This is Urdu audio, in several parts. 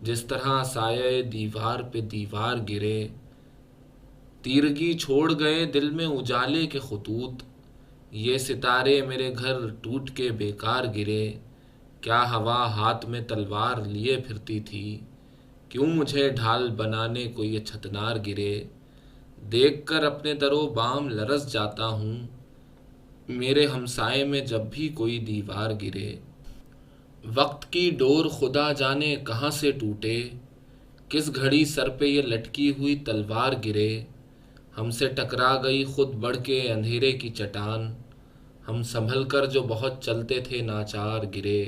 جس طرح سایہ دیوار پہ دیوار گرے، تیرگی چھوڑ گئے دل میں اجالے کے خطوط، یہ ستارے میرے گھر ٹوٹ کے بیکار گرے۔ کیا ہوا ہاتھ میں تلوار لیے پھرتی تھی، کیوں مجھے ڈھال بنانے کو یہ چھتنار گرے۔ دیکھ کر اپنے در و بام لرز جاتا ہوں، میرے ہمسائے میں جب بھی کوئی دیوار گرے۔ وقت کی ڈور خدا جانے کہاں سے ٹوٹے، کس گھڑی سر پہ یہ لٹکی ہوئی تلوار گرے۔ ہم سے ٹکرا گئی خود بڑھ کے اندھیرے کی چٹان، ہم سنبھل کر جو بہت چلتے تھے ناچار گرے۔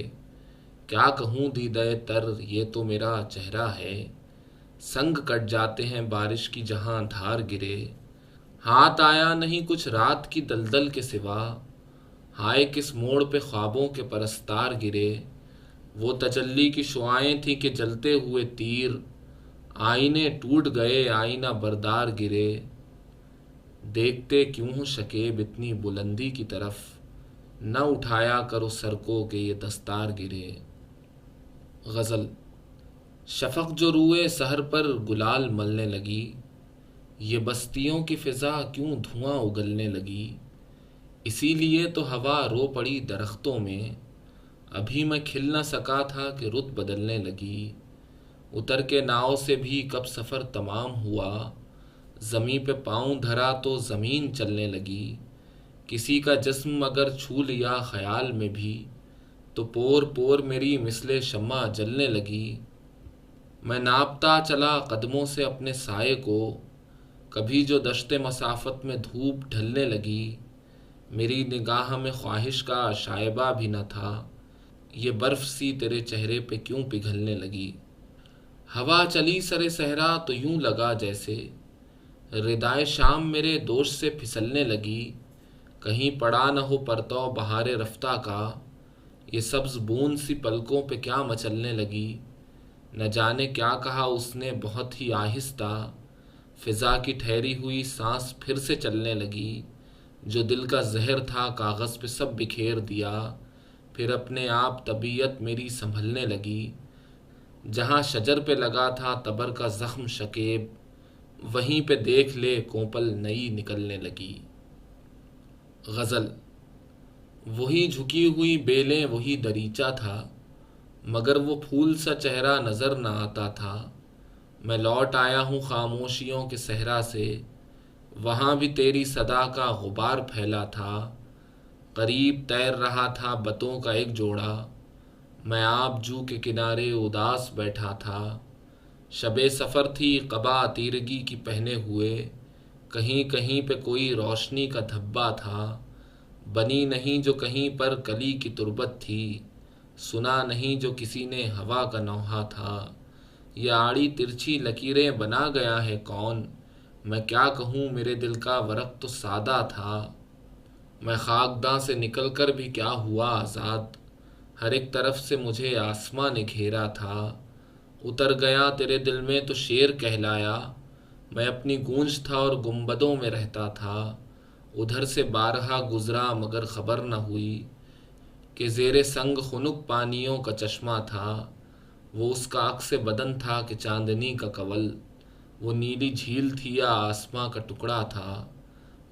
کیا کہوں دیدہ تر یہ تو میرا چہرہ ہے، سنگ کٹ جاتے ہیں بارش کی جہاں دھار گرے۔ ہاتھ آیا نہیں کچھ رات کی دلدل کے سوا، ہائے کس موڑ پہ خوابوں کے پرستار گرے۔ وہ تجلی کی شعائیں تھیں کہ جلتے ہوئے تیر، آئینے ٹوٹ گئے آئینہ بردار گرے۔ دیکھتے کیوں ہو شکیب اتنی بلندی کی طرف، نہ اٹھایا کرو سر کو کہ یہ دستار گرے۔ غزل۔ شفق جو روئے سحر پر گلال ملنے لگی، یہ بستیوں کی فضا کیوں دھواں اگلنے لگی۔ اسی لیے تو ہوا رو پڑی درختوں میں، ابھی میں کھل نہ سکا تھا کہ رت بدلنے لگی۔ اتر کے ناؤ سے بھی کب سفر تمام ہوا، زمیں پہ پاؤں دھرا تو زمین چلنے لگی۔ کسی کا جسم اگر چھو لیا خیال میں بھی، تو پور پور میری مثل شمع جلنے لگی۔ میں ناپتا چلا قدموں سے اپنے سائے کو، کبھی جو دشت مسافت میں دھوپ ڈھلنے لگی۔ میری نگاہ میں خواہش کا شائبہ بھی نہ تھا، یہ برف سی تیرے چہرے پہ کیوں پگھلنے لگی۔ ہوا چلی سرے صحرا تو یوں لگا جیسے، ردائے شام میرے دوش سے پھسلنے لگی۔ کہیں پڑا نہ ہو پرتو بہار رفتہ کا، یہ سبز بوند سی پلکوں پہ کیا مچلنے لگی۔ نہ جانے کیا کہا اس نے بہت ہی آہستہ، فضا کی ٹھہری ہوئی سانس پھر سے چلنے لگی۔ جو دل کا زہر تھا کاغذ پہ سب بکھیر دیا، پھر اپنے آپ طبیعت میری سنبھلنے لگی۔ جہاں شجر پہ لگا تھا تبر کا زخم شکیب، وہیں پہ دیکھ لے کوپل نئی نکلنے لگی۔ غزل۔ وہی جھکی ہوئی بیلیں وہی دریچہ تھا، مگر وہ پھول سا چہرہ نظر نہ آتا تھا۔ میں لوٹ آیا ہوں خاموشیوں کے صحرا سے، وہاں بھی تیری صدا کا غبار پھیلا تھا۔ قریب تیر رہا تھا بتوں کا ایک جوڑا، میں آب جو کے کنارے اداس بیٹھا تھا۔ شب سفر تھی قبا تیرگی کی پہنے ہوئے، کہیں کہیں پہ کوئی روشنی کا دھبا تھا۔ بنی نہیں جو کہیں پر کلی کی تربت تھی، سنا نہیں جو کسی نے ہوا کا نوحہ تھا۔ یہ آڑی ترچھی لکیریں بنا گیا ہے کون، میں کیا کہوں میرے دل کا ورق تو سادہ تھا۔ میں خاکداں سے نکل کر بھی کیا ہوا آزاد، ہر ایک طرف سے مجھے آسماں نے گھیرا تھا۔ اتر گیا تیرے دل میں تو شیر کہلایا، میں اپنی گونج تھا اور گنبدوں میں رہتا تھا۔ ادھر سے بارہا گزرا مگر خبر نہ ہوئی، کہ زیر سنگ خنک پانیوں کا چشمہ تھا۔ وہ اس کا عکس بدن تھا کہ چاندنی کا کنول، وہ نیلی جھیل تھی یا آسماں کا ٹکڑا تھا۔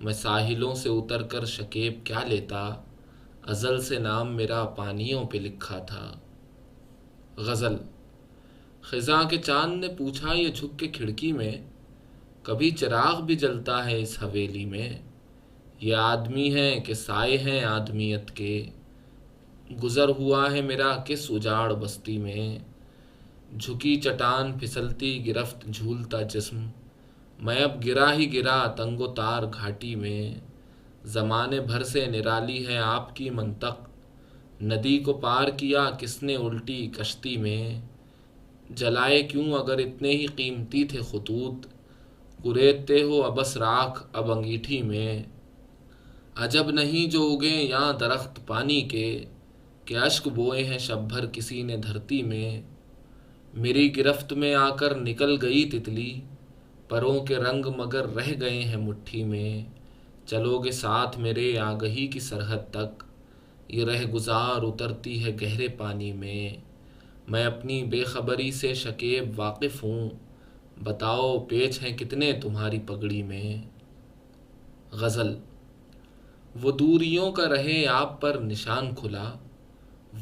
میں ساحلوں سے اتر کر شکیب کیا لیتا، ازل سے نام میرا پانیوں پہ لکھا تھا۔ غزل۔ خزاں کے چاند نے پوچھا یہ جھک کے کھڑکی میں، کبھی چراغ بھی جلتا ہے اس حویلی میں۔ یہ آدمی ہیں کہ سائے ہیں آدمیت کے، گزر ہوا ہے میرا کس اجاڑ بستی میں۔ جھکی چٹان پھسلتی گرفت جھولتا جسم، میں اب گرا ہی گرا تنگ و تار گھاٹی میں۔ زمانے بھر سے نرالی ہے آپ کی منطق، ندی کو پار کیا کس نے الٹی کشتی میں۔ جلائے کیوں اگر اتنے ہی قیمتی تھے خطوط، کریدتے ہو ابس راکھ اب انگیٹھی میں۔ عجب نہیں جو اگے یہاں درخت پانی کے، کہ اشک بوئے ہیں شب بھر کسی نے دھرتی میں۔ میری گرفت میں آ کر نکل گئی تتلی، پروں کے رنگ مگر رہ گئے ہیں مٹھی میں۔ چلو گے ساتھ میرے آگہی کی سرحد تک، یہ رہ گزار اترتی ہے گہرے پانی میں۔ میں اپنی بے خبری سے شکیب واقف ہوں، بتاؤ پیچ ہیں کتنے تمہاری پگڑی میں۔ غزل۔ وہ دوریوں کا رہے آپ پر نشان کھلا،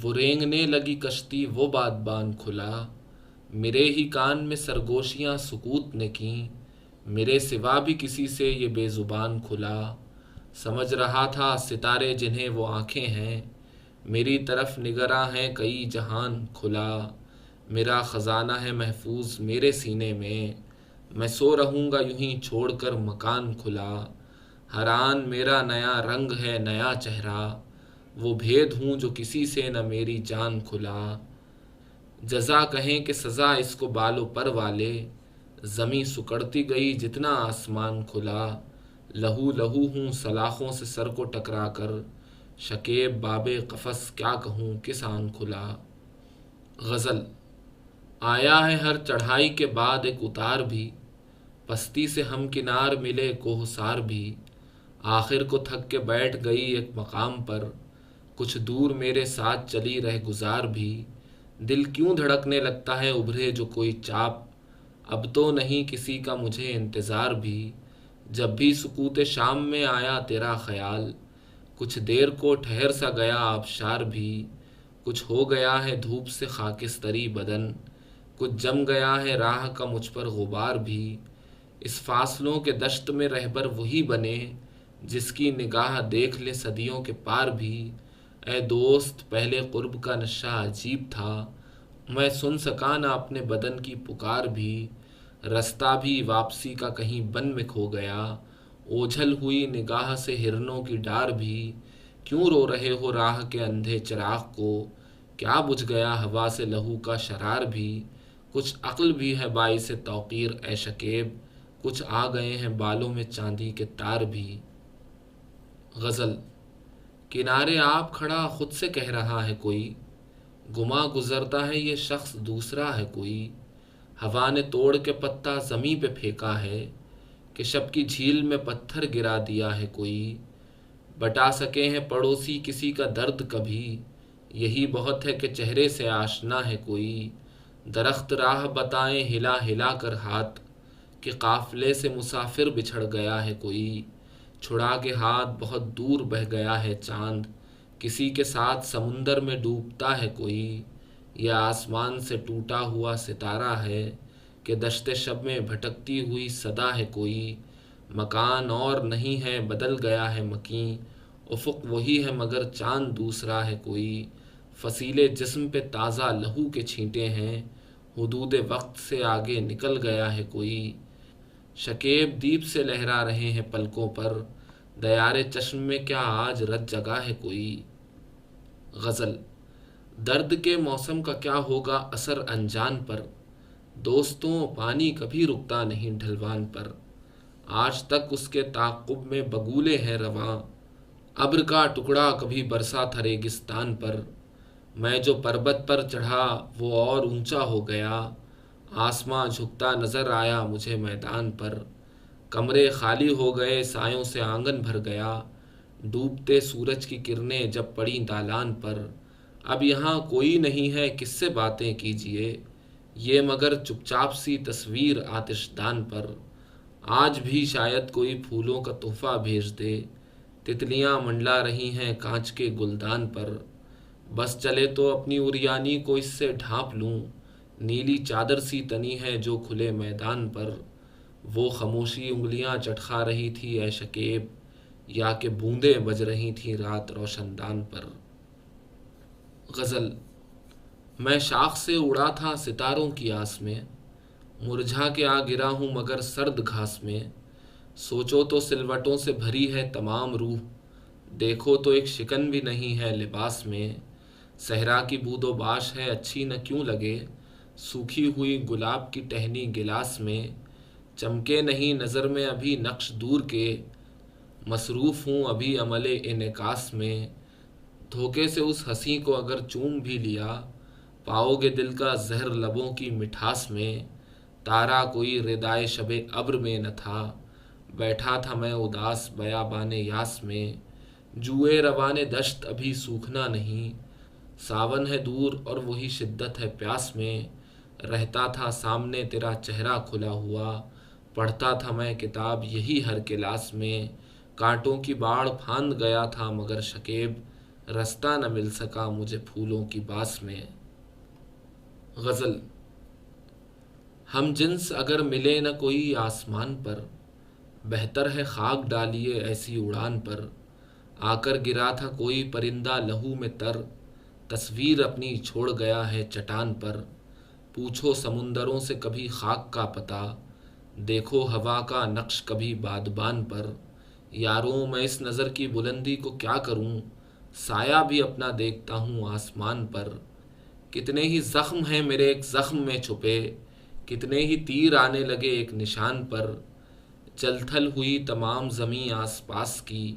وہ رینگنے لگی کشتی وہ بادبان کھلا، میرے ہی کان میں سرگوشیاں سکوت نے کیں، میرے سوا بھی کسی سے یہ بے زبان کھلا۔ سمجھ رہا تھا ستارے جنہیں وہ آنکھیں ہیں، میری طرف نگراں ہیں کئی جہان کھلا، میرا خزانہ ہے محفوظ میرے سینے میں سو رہوں گا یوں ہی چھوڑ کر مکان کھلا۔ ہر آن میرا نیا رنگ ہے نیا چہرہ، وہ بھید ہوں جو کسی سے نہ میری جان کھلا۔ جزا کہیں کہ سزا اس کو بالو پر والے، زمیں سکڑتی گئی جتنا آسمان کھلا۔ لہو لہو ہوں سلاخوں سے سر کو ٹکرا کر، شکیب باب قفس کیا کہوں کس آن کھلا۔ غزل۔ آیا ہے ہر چڑھائی کے بعد ایک اتار بھی، پستی سے ہمکنار ملے کوہسار بھی، آخر کو تھک کے بیٹھ گئی ایک مقام پر، کچھ دور میرے ساتھ چلی رہ گزار بھی۔ دل کیوں دھڑکنے لگتا ہے ابھرے جو کوئی چاپ، اب تو نہیں کسی کا مجھے انتظار بھی۔ جب بھی سکوت شام میں آیا تیرا خیال، کچھ دیر کو ٹھہر سا گیا آبشار بھی۔ کچھ ہو گیا ہے دھوپ سے خاکستری بدن، کچھ جم گیا ہے راہ کا مجھ پر غبار بھی۔ اس فاصلوں کے دشت میں رہبر وہی بنے، جس کی نگاہ دیکھ لے صدیوں کے پار بھی۔ اے دوست پہلے قرب کا نشہ عجیب تھا، میں سن سکا نہ اپنے بدن کی پکار بھی۔ رستہ بھی واپسی کا کہیں بن میں کھو گیا، اوجھل ہوئی نگاہ سے ہرنوں کی ڈار بھی۔ کیوں رو رہے ہو راہ کے اندھے چراغ کو، کیا بجھ گیا ہوا سے لہو کا شرار بھی۔ کچھ عقل بھی ہے باعث توقیر اے شکیب، کچھ آ گئے ہیں بالوں میں چاندی کے تار بھی۔ غزل۔ کنارے آپ کھڑا خود سے کہہ رہا ہے کوئی، گما گزرتا ہے یہ شخص دوسرا ہے کوئی۔ ہوا نے توڑ کے پتا زمیں پہ پھینکا ہے، کہ شب کی جھیل میں پتھر گرا دیا ہے کوئی۔ بٹا سکے ہیں پڑوسی کسی کا درد کبھی، یہی بہت ہے کہ چہرے سے آشنا ہے کوئی۔ درخت راہ بتائیں ہلا ہلا کر ہاتھ، کہ قافلے سے مسافر بچھڑ گیا ہے کوئی۔ چھڑا کے ہاتھ بہت دور بہہ گیا ہے چاند، کسی کے ساتھ سمندر میں ڈوبتا ہے کوئی۔ یہ آسمان سے ٹوٹا ہوا ستارہ ہے، کہ دشت شب میں بھٹکتی ہوئی صدا ہے کوئی۔ مکان اور نہیں ہے بدل گیا ہے مکیں، افق وہی ہے مگر چاند دوسرا ہے کوئی۔ فصیل جسم پہ تازہ لہو کے چھینٹے ہیں، حدود وقت سے آگے نکل گیا ہے کوئی۔ شکیب دیپ سے لہرا رہے ہیں پلکوں پر، دیار چشم میں کیا آج رت جگا ہے کوئی۔ غزل۔ درد کے موسم کا کیا ہوگا اثر انجان پر، دوستوں پانی کبھی رکتا نہیں ڈھلوان پر۔ آج تک اس کے تعاقب میں بگولے ہیں رواں، ابر کا ٹکڑا کبھی برسا تھا ریگستان پر۔ میں جو پربت پر چڑھا وہ اور اونچا ہو گیا، آسماں جھکتا نظر آیا مجھے میدان پر۔ کمرے خالی ہو گئے سایوں سے آنگن بھر گیا، ڈوبتے سورج کی کرنیں جب پڑیں دالان پر۔ اب یہاں کوئی نہیں ہے کس سے باتیں کیجیے، یہ مگر چپ چاپ سی تصویر آتش دان پر۔ آج بھی شاید کوئی پھولوں کا تحفہ بھیج دے، تتلیاں منڈلا رہی ہیں کانچ کے گلدان پر۔ بس چلے تو اپنی اریانی کو اس سے ڈھانپ لوں، نیلی چادر سی تنی ہے جو کھلے میدان پر۔ وہ خاموشی انگلیاں چٹخا رہی تھی اے شکیب، یا کہ بوندیں بج رہی تھیں رات روشن دان پر۔ غزل۔ میں شاخ سے اڑا تھا ستاروں کی آس میں، مرجھا کے آ گرا ہوں مگر سرد گھاس میں۔ سوچو تو سلوٹوں سے بھری ہے تمام روح، دیکھو تو ایک شکن بھی نہیں ہے لباس میں۔ صحرا کی بود و باش ہے اچھی نہ کیوں لگے، سوکھی ہوئی گلاب کی ٹہنی گلاس میں۔ چمکے نہیں نظر میں ابھی نقش دور کے، مصروف ہوں ابھی عمل انعکاس میں۔ دھوکے سے اس ہنسی کو اگر چوم بھی لیا، پاؤ گے دل کا زہر لبوں کی مٹھاس میں۔ تارا کوئی ردائے شب ابر میں نہ تھا، بیٹھا تھا میں اداس بیابان یاس میں۔ جوئے روان دشت ابھی سوکھنا نہیں، ساون ہے دور اور وہی شدت ہے پیاس میں، رہتا تھا سامنے تیرا چہرہ کھلا ہوا، پڑھتا تھا میں کتاب یہی ہر کلاس میں، کانٹوں کی باڑ پھاند گیا تھا مگر شکیب، رستہ نہ مل سکا مجھے پھولوں کی باس میں۔ غزل۔ ہم جنس اگر ملے نہ کوئی آسمان پر، بہتر ہے خاک ڈالیے ایسی اڑان پر، آ کر گرا تھا کوئی پرندہ لہو میں تر، تصویر اپنی چھوڑ گیا ہے چٹان پر، پوچھو سمندروں سے کبھی خاک کا پتہ، دیکھو ہوا کا نقش کبھی بادبان پر، یاروں میں اس نظر کی بلندی کو کیا کروں، سایہ بھی اپنا دیکھتا ہوں آسمان پر، کتنے ہی زخم ہیں میرے ایک زخم میں چھپے، کتنے ہی تیر آنے لگے ایک نشان پر، جل تھل ہوئی تمام زمیں آس پاس کی،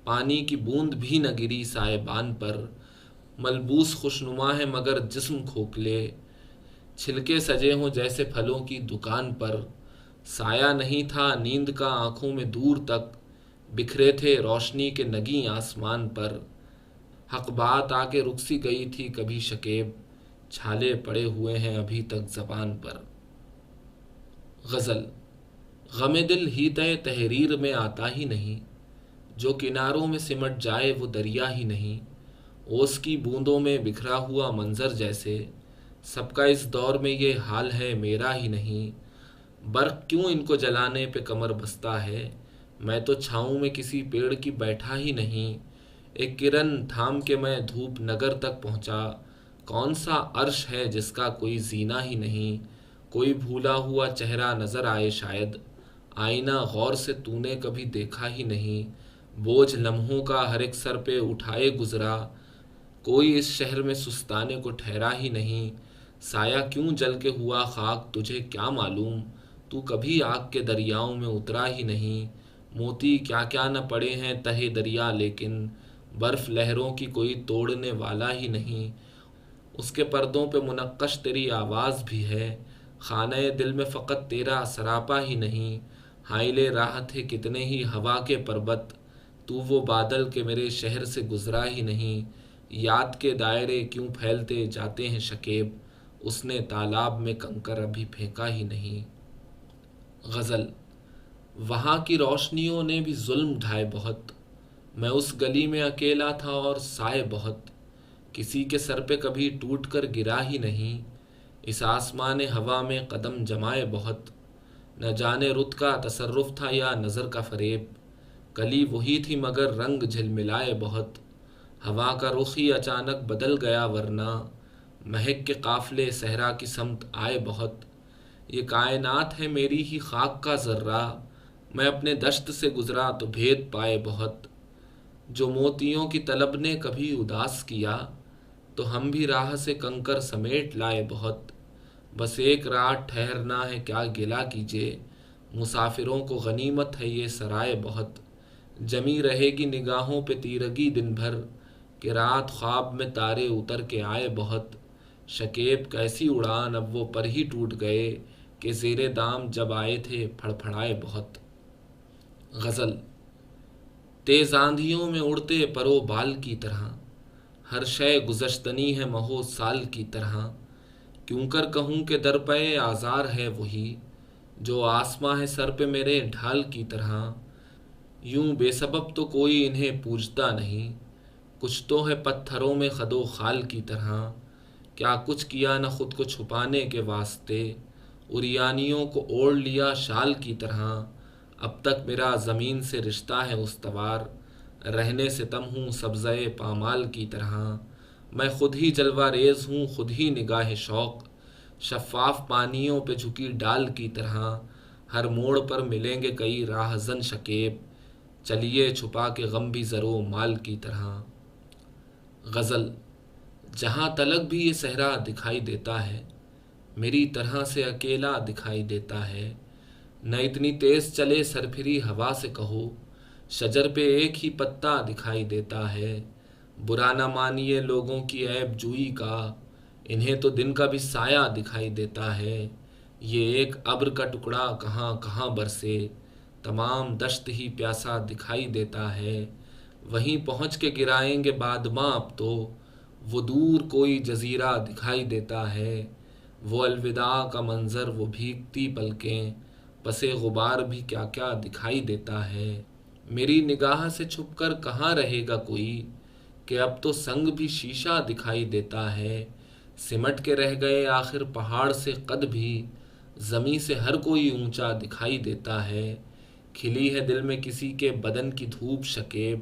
پانی کی بوند بھی نہ گری سائبان پر، ملبوس خوشنما ہے مگر جسم کھوکھلے، چھلکے سجے ہوں جیسے پھلوں کی دکان پر، سایہ نہیں تھا نیند کا آنکھوں میں دور تک، بکھرے تھے روشنی کے نگیں آسمان پر، حق بات آ کے رک سی گئی تھی کبھی شکیب، چھالے پڑے ہوئے ہیں ابھی تک زبان پر۔ غزل۔ غم دل ہیتۂ تحریر میں آتا ہی نہیں، جو کناروں میں سمٹ جائے وہ دریا ہی نہیں، اوس کی بوندوں میں بکھرا ہوا منظر جیسے، سب کا اس دور میں یہ حال ہے میرا ہی نہیں، برق کیوں ان کو جلانے پہ کمر بستہ ہے، میں تو چھاؤں میں کسی پیڑ کی بیٹھا ہی نہیں، ایک کرن تھام کے میں دھوپ نگر تک پہنچا، کون سا عرش ہے جس کا کوئی زینہ ہی نہیں، کوئی بھولا ہوا چہرہ نظر آئے شاید، آئینہ غور سے تو نے کبھی دیکھا ہی نہیں، بوجھ لمحوں کا ہر ایک سر پہ اٹھائے گزرا، کوئی اس شہر میں سستانے کو ٹھہرا ہی نہیں، سایہ کیوں جل کے ہوا خاک تجھے کیا معلوم، تو کبھی آگ کے دریاؤں میں اترا ہی نہیں، موتی کیا کیا نہ پڑے ہیں تہے دریا لیکن، برف لہروں کی کوئی توڑنے والا ہی نہیں، اس کے پردوں پہ منقش تیری آواز بھی ہے، خانہ دل میں فقط تیرا سراپا ہی نہیں، حائل راہ تھے کتنے ہی ہوا کے پربت، تو وہ بادل کے میرے شہر سے گزرا ہی نہیں، یاد کے دائرے کیوں پھیلتے جاتے ہیں شکیب، اس نے تالاب میں کنکر ابھی پھینکا ہی نہیں۔ غزل۔ وہاں کی روشنیوں نے بھی ظلم ڈھائے بہت، میں اس گلی میں اکیلا تھا اور سائے بہت، کسی کے سر پہ کبھی ٹوٹ کر گرا ہی نہیں، اس آسمان ہوا میں قدم جمائے بہت، نہ جانے رت کا تصرف تھا یا نظر کا فریب، کلی وہی تھی مگر رنگ جھلملائے بہت، ہوا کا رخ ہی اچانک بدل گیا ورنہ، مہک کے قافلے صحرا کی سمت آئے بہت، یہ کائنات ہے میری ہی خاک کا ذرہ، میں اپنے دشت سے گزرا تو بھید پائے بہت، جو موتیوں کی طلب نے کبھی اداس کیا، تو ہم بھی راہ سے کنکر سمیٹ لائے بہت، بس ایک رات ٹھہرنا ہے کیا گلہ کیجے، مسافروں کو غنیمت ہے یہ سرائے بہت، جمی رہے گی نگاہوں پہ تیرگی دن بھر، کہ رات خواب میں تارے اتر کے آئے بہت، شکیب کیسی اڑان اب وہ پر ہی ٹوٹ گئے، کہ زیر دام جب آئے تھے پھڑ پھڑائے بہت۔ غزل۔ تیز آندھیوں میں اڑتے پرو بال کی طرح، ہر شے گزشتنی ہے مہو سال کی طرح، کیوں کر کہوں کہ در پہ آزار ہے وہی، جو آسماں ہے سر پہ میرے ڈھال کی طرح، یوں بے سبب تو کوئی انہیں پوجتا نہیں، کچھ تو ہے پتھروں میں خد و خال کی طرح، کیا کچھ کیا نہ خود کو چھپانے کے واسطے، عریانیوں کو اوڑھ لیا شال کی طرح، اب تک میرا زمین سے رشتہ ہے استوار، رہنے ستم ہوں سبزۂ پامال کی طرح، میں خود ہی جلوہ ریز ہوں خود ہی نگاہ شوق، شفاف پانیوں پہ جھکی ڈال کی طرح، ہر موڑ پر ملیں گے کئی راہزن شکیب، چلیے چھپا کے غم بھی زر و مال کی طرح۔ غزل۔ جہاں تلک بھی یہ صحرا دکھائی دیتا ہے، میری طرح سے اکیلا دکھائی دیتا ہے، نہ اتنی تیز چلے سرپھری ہوا سے کہو، شجر پہ ایک ہی پتا دکھائی دیتا ہے، برا نہ مانیے لوگوں کی عیب جوئی کا، انہیں تو دن کا بھی سایہ دکھائی دیتا ہے، یہ ایک ابر کا ٹکڑا کہاں کہاں برسے، تمام دشت ہی پیاسا دکھائی دیتا ہے، وہیں پہنچ کے گرائیں گے بادماں اب تو، وہ دور کوئی جزیرہ دکھائی دیتا ہے، وہ الوداع کا منظر، وہ بھیگتی پلکیں، پس غبار بھی کیا کیا دکھائی دیتا ہے۔ میری نگاہ سے چھپ کر کہاں رہے گا کوئی، کہ اب تو سنگ بھی شیشہ دکھائی دیتا ہے۔ سمٹ کے رہ گئے آخر پہاڑ سے قد بھی، زمیں سے ہر کوئی اونچا دکھائی دیتا ہے۔ کھلی ہے دل میں کسی کے بدن کی دھوپ شکیب،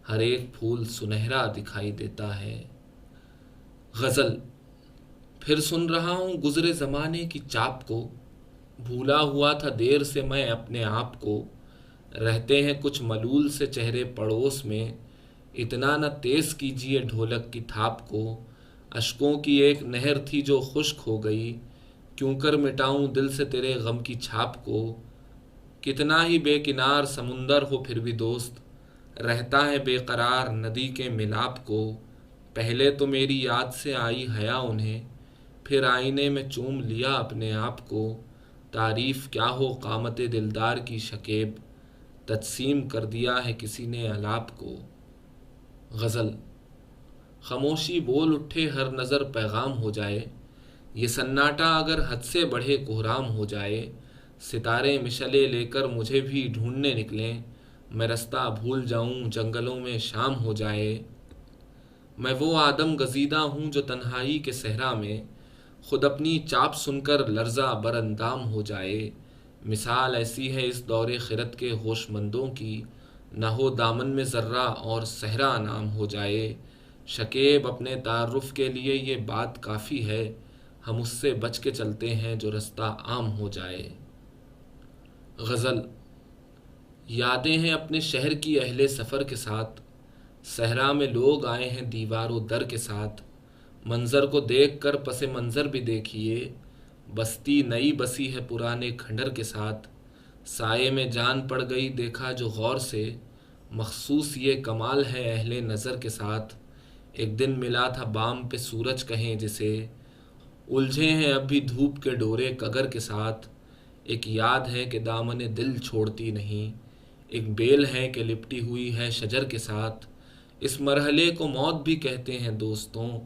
ہر ایک پھول سنہرا دکھائی دیتا ہے۔ غزل۔ پھر سن رہا ہوں گزرے زمانے کی چاپ کو، بھولا ہوا تھا دیر سے میں اپنے آپ کو۔ رہتے ہیں کچھ ملول سے چہرے پڑوس میں، اتنا نہ تیز کیجیے ڈھولک کی تھاپ کو۔ اشکوں کی ایک نہر تھی جو خشک ہو گئی، کیوں کر مٹاؤں دل سے تیرے غم کی چھاپ کو۔ کتنا ہی بے کنار سمندر ہو پھر بھی دوست، رہتا ہے بے قرار ندی کے ملاپ کو۔ پہلے تو میری یاد سے آئی حیا انہیں، پھر آئینے میں چوم لیا اپنے آپ کو۔ تعریف کیا ہو قامت دلدار کی شکیب، تجسیم کر دیا ہے کسی نے الاپ کو۔ غزل۔ خاموشی بول اٹھے ہر نظر پیغام ہو جائے، یہ سناٹا اگر حد سے بڑھے کوہرام ہو جائے۔ ستارے مشعلیں لے کر مجھے بھی ڈھونڈنے نکلیں، میں رستہ بھول جاؤں جنگلوں میں شام ہو جائے۔ میں وہ آدم گزیدہ ہوں جو تنہائی کے صحرا میں، خود اپنی چاپ سن کر لرزہ بر اندام ہو جائے۔ مثال ایسی ہے اس دور خرد کے ہوش مندوں کی، نہ ہو دامن میں ذرہ اور صحرا نام ہو جائے۔ شکیب اپنے تعارف کے لیے یہ بات کافی ہے، ہم اس سے بچ کے چلتے ہیں جو رستہ عام ہو جائے۔ غزل۔ یادیں ہیں اپنے شہر کی اہل سفر کے ساتھ، صحرا میں لوگ آئے ہیں دیوار و در کے ساتھ۔ منظر کو دیکھ کر پس منظر بھی دیکھیے، بستی نئی بسی ہے پرانے کھنڈر کے ساتھ۔ سائے میں جان پڑ گئی دیکھا جو غور سے، مخصوص یہ کمال ہے اہل نظر کے ساتھ۔ ایک دن ملا تھا بام پہ سورج کہیں جسے، الجھے ہیں اب بھی دھوپ کے ڈورے کگر کے ساتھ۔ ایک یاد ہے کہ دامن دل چھوڑتی نہیں، ایک بیل ہے کہ لپٹی ہوئی ہے شجر کے ساتھ۔ اس مرحلے کو موت بھی کہتے ہیں دوستوں،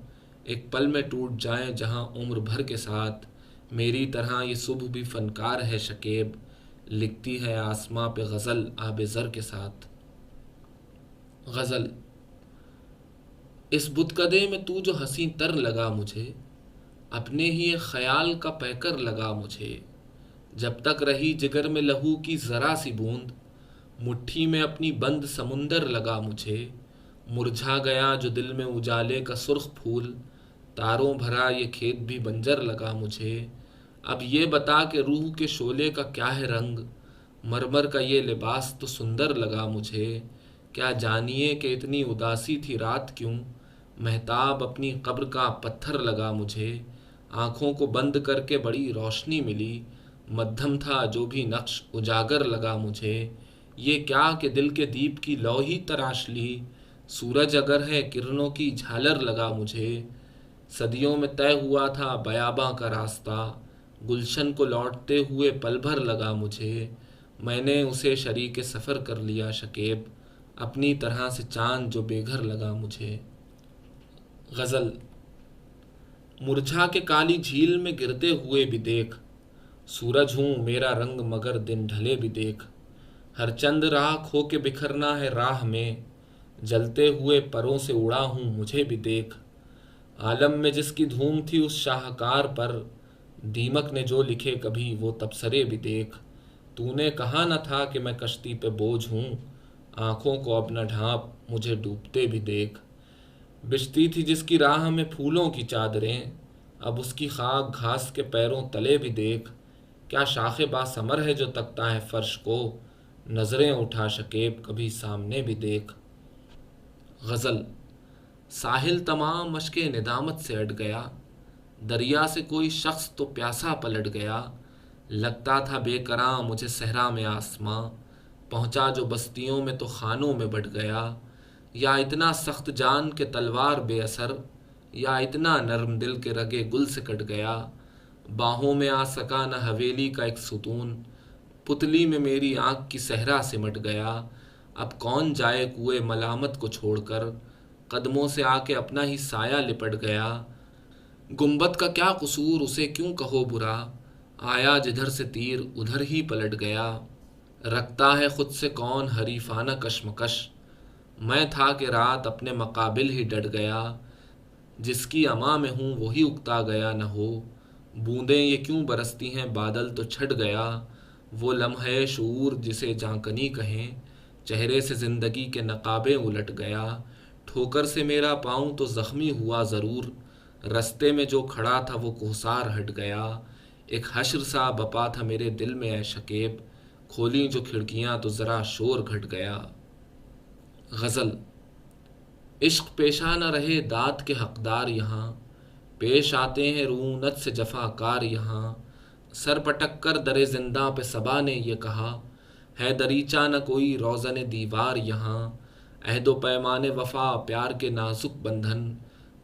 ایک پل میں ٹوٹ جائیں جہاں عمر بھر کے ساتھ۔ میری طرح یہ صبح بھی فنکار ہے شکیب، لکھتی ہے آسماں پہ غزل آب زر کے ساتھ۔ غزل۔ اس بتکدے میں تو جو حسیں تر لگا مجھے، اپنے ہی ایک خیال کا پیکر لگا مجھے۔ جب تک رہی جگر میں لہو کی ذرا سی بوند، مٹھی میں اپنی بند سمندر لگا مجھے۔ مرجھا گیا جو دل میں اجالے کا سرخ پھول، تاروں بھرا یہ کھیت بھی بنجر لگا مجھے۔ اب یہ بتا کہ روح کے شعلے کا کیا ہے رنگ، مرمر کا یہ لباس تو سندر لگا مجھے۔ کیا جانیے کہ اتنی اداسی تھی رات کیوں، مہتاب اپنی قبر کا پتھر لگا مجھے۔ آنکھوں کو بند کر کے بڑی روشنی ملی، مدھم تھا جو بھی نقش اجاگر لگا مجھے۔ یہ کیا کہ دل کے دیپ کی لو ہی تراش لی، سورج اگر ہے کرنوں کی جھالر لگا مجھے۔ صدیوں میں طے ہوا تھا بیاباں کا راستہ، گلشن کو لوٹتے ہوئے پل بھر لگا مجھے۔ میں نے اسے شریک سفر کر لیا شکیب، اپنی طرح سے چاند جو بے گھر لگا مجھے۔ غزل۔ مرجھا کے کالی جھیل میں گرتے ہوئے بھی دیکھ، سورج ہوں میرا رنگ مگر دن ڈھلے بھی دیکھ۔ ہر چند راکھ ہو کے بکھرنا ہے راہ میں، جلتے ہوئے پروں سے اڑا ہوں مجھے بھی دیکھ۔ عالم میں جس کی دھوم تھی اس شاہکار پر، دیمک نے جو لکھے کبھی وہ تبصرے بھی دیکھ۔ تو نے کہا نہ تھا کہ میں کشتی پہ بوجھ ہوں، آنکھوں کو اب نہ ڈھانپ مجھے ڈوبتے بھی دیکھ۔ بچھتی تھی جس کی راہ میں پھولوں کی چادریں، اب اس کی خاک گھاس کے پیروں تلے بھی دیکھ۔ کیا شاخ باثمر ہے جو تکتا ہے فرش کو، نظریں اٹھا شکیب کبھی سامنے بھی دیکھ۔ غزل۔ ساحل تمام مشق ندامت سے اٹ گیا، دریا سے کوئی شخص تو پیاسا پلٹ گیا۔ لگتا تھا بے کراں مجھے صحرا میں آسماں، پہنچا جو بستیوں میں تو خانوں میں بٹ گیا۔ یا اتنا سخت جان کے تلوار بے اثر، یا اتنا نرم دل کے رگے گل سے کٹ گیا۔ باہوں میں آ سکا نہ حویلی کا ایک ستون، پتلی میں میری آنکھ کی صحرا سمٹ گیا۔ اب کون جائے کوئے ملامت کو چھوڑ کر، قدموں سے آ کے اپنا ہی سایہ لپٹ گیا۔ گنبد کا کیا قصور، اسے کیوں کہو برا، آیا جدھر سے تیر ادھر ہی پلٹ گیا۔ رکھتا ہے خود سے کون حریفانہ کشمکش، میں تھا کہ رات اپنے مقابل ہی ڈٹ گیا۔ جس کی اما میں ہوں وہی اکتا گیا نہ ہو، بوندیں یہ کیوں برستی ہیں بادل تو چھٹ گیا۔ وہ لمحہ شعور جسے جانکنی کہیں، چہرے سے زندگی کے نقابیں الٹ گیا۔ ٹھوکر سے میرا پاؤں تو زخمی ہوا ضرور، رستے میں جو کھڑا تھا وہ کوہسار ہٹ گیا۔ ایک حشر سا بپا تھا میرے دل میں اے شکیب، کھولیں جو کھڑکیاں تو ذرا شور گھٹ گیا۔ غزل۔ عشق پیشہ نہ رہے داد کے حقدار یہاں، پیش آتے ہیں رعونت سے جفا کار یہاں۔ سر پٹک کر در زنداں پہ صبا نے یہ کہا، ہے دریچہ نہ کوئی روزن دیوار یہاں۔ عہد و پیمان وفا پیار کے نازک بندھن،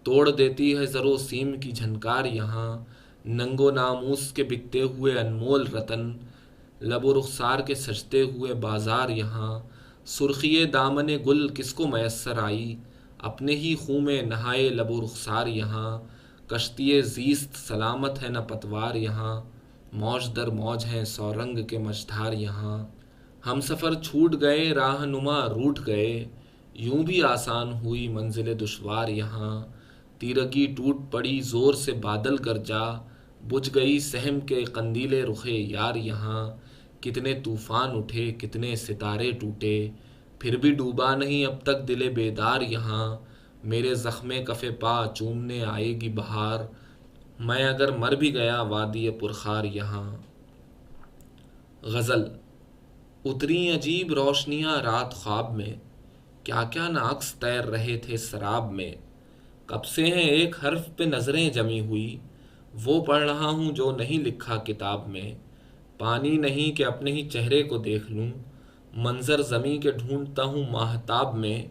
توڑ دیتی ہے زر و سیم کی جھنکار یہاں۔ ننگ و ناموس کے بکتے ہوئے انمول رتن، لب و رخسار کے سجتے ہوئے بازار یہاں۔ سرخی دامن گل کس کو میسر آئی، اپنے ہی خوں میں نہائے لب و رخسار یہاں۔ کشتی زیست سلامت ہے نہ پتوار یہاں، موج در موج ہیں سو رنگ کے مجدھار یہاں۔ ہم سفر چھوٹ گئے راہنما روٹھ گئے، یوں بھی آسان ہوئی منزل دشوار یہاں۔ تیرگی ٹوٹ پڑی زور سے بادل گرجا، بجھ گئی سہم کے قندیل رخ یار یہاں۔ کتنے طوفان اٹھے کتنے ستارے ٹوٹے، پھر بھی ڈوبا نہیں اب تک دل بیدار یہاں۔ میرے زخم کف پا چومنے آئے گی بہار، میں اگر مر بھی گیا وادی پرخار یہاں۔ غزل۔ اتری عجیب روشنیاں رات خواب میں، کیا کیا نہ عکس تیر رہے تھے سراب میں۔ کب سے ہیں ایک حرف پہ نظریں جمی ہوئی، وہ پڑھ رہا ہوں جو نہیں لکھا کتاب میں۔ پانی نہیں کہ اپنے ہی چہرے کو دیکھ لوں، منظر زمیں کے ڈھونڈتا ہوں ماہتاب میں۔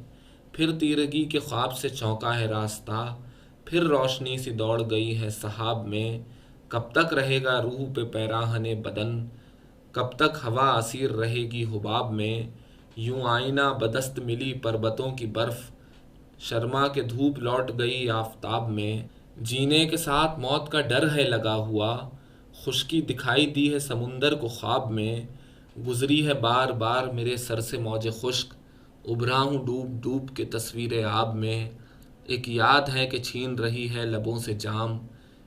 پھر تیرگی کے خواب سے چونکا ہے راستہ، پھر روشنی سی دوڑ گئی ہے سحاب میں۔ کب تک رہے گا روح پہ پیراہن بدن، کب تک ہوا اسیر رہے گی حباب میں۔ یوں آئینہ بدست ملی پربتوں کی برف، شرما کے دھوپ لوٹ گئی آفتاب میں۔ جینے کے ساتھ موت کا ڈر ہے لگا ہوا، خشکی دکھائی دی ہے سمندر کو خواب میں۔ گزری ہے بار بار میرے سر سے موج خشک، ابھرا ہوں ڈوب ڈوب کے تصویر آب میں۔ ایک یاد ہے کہ چھین رہی ہے لبوں سے جام،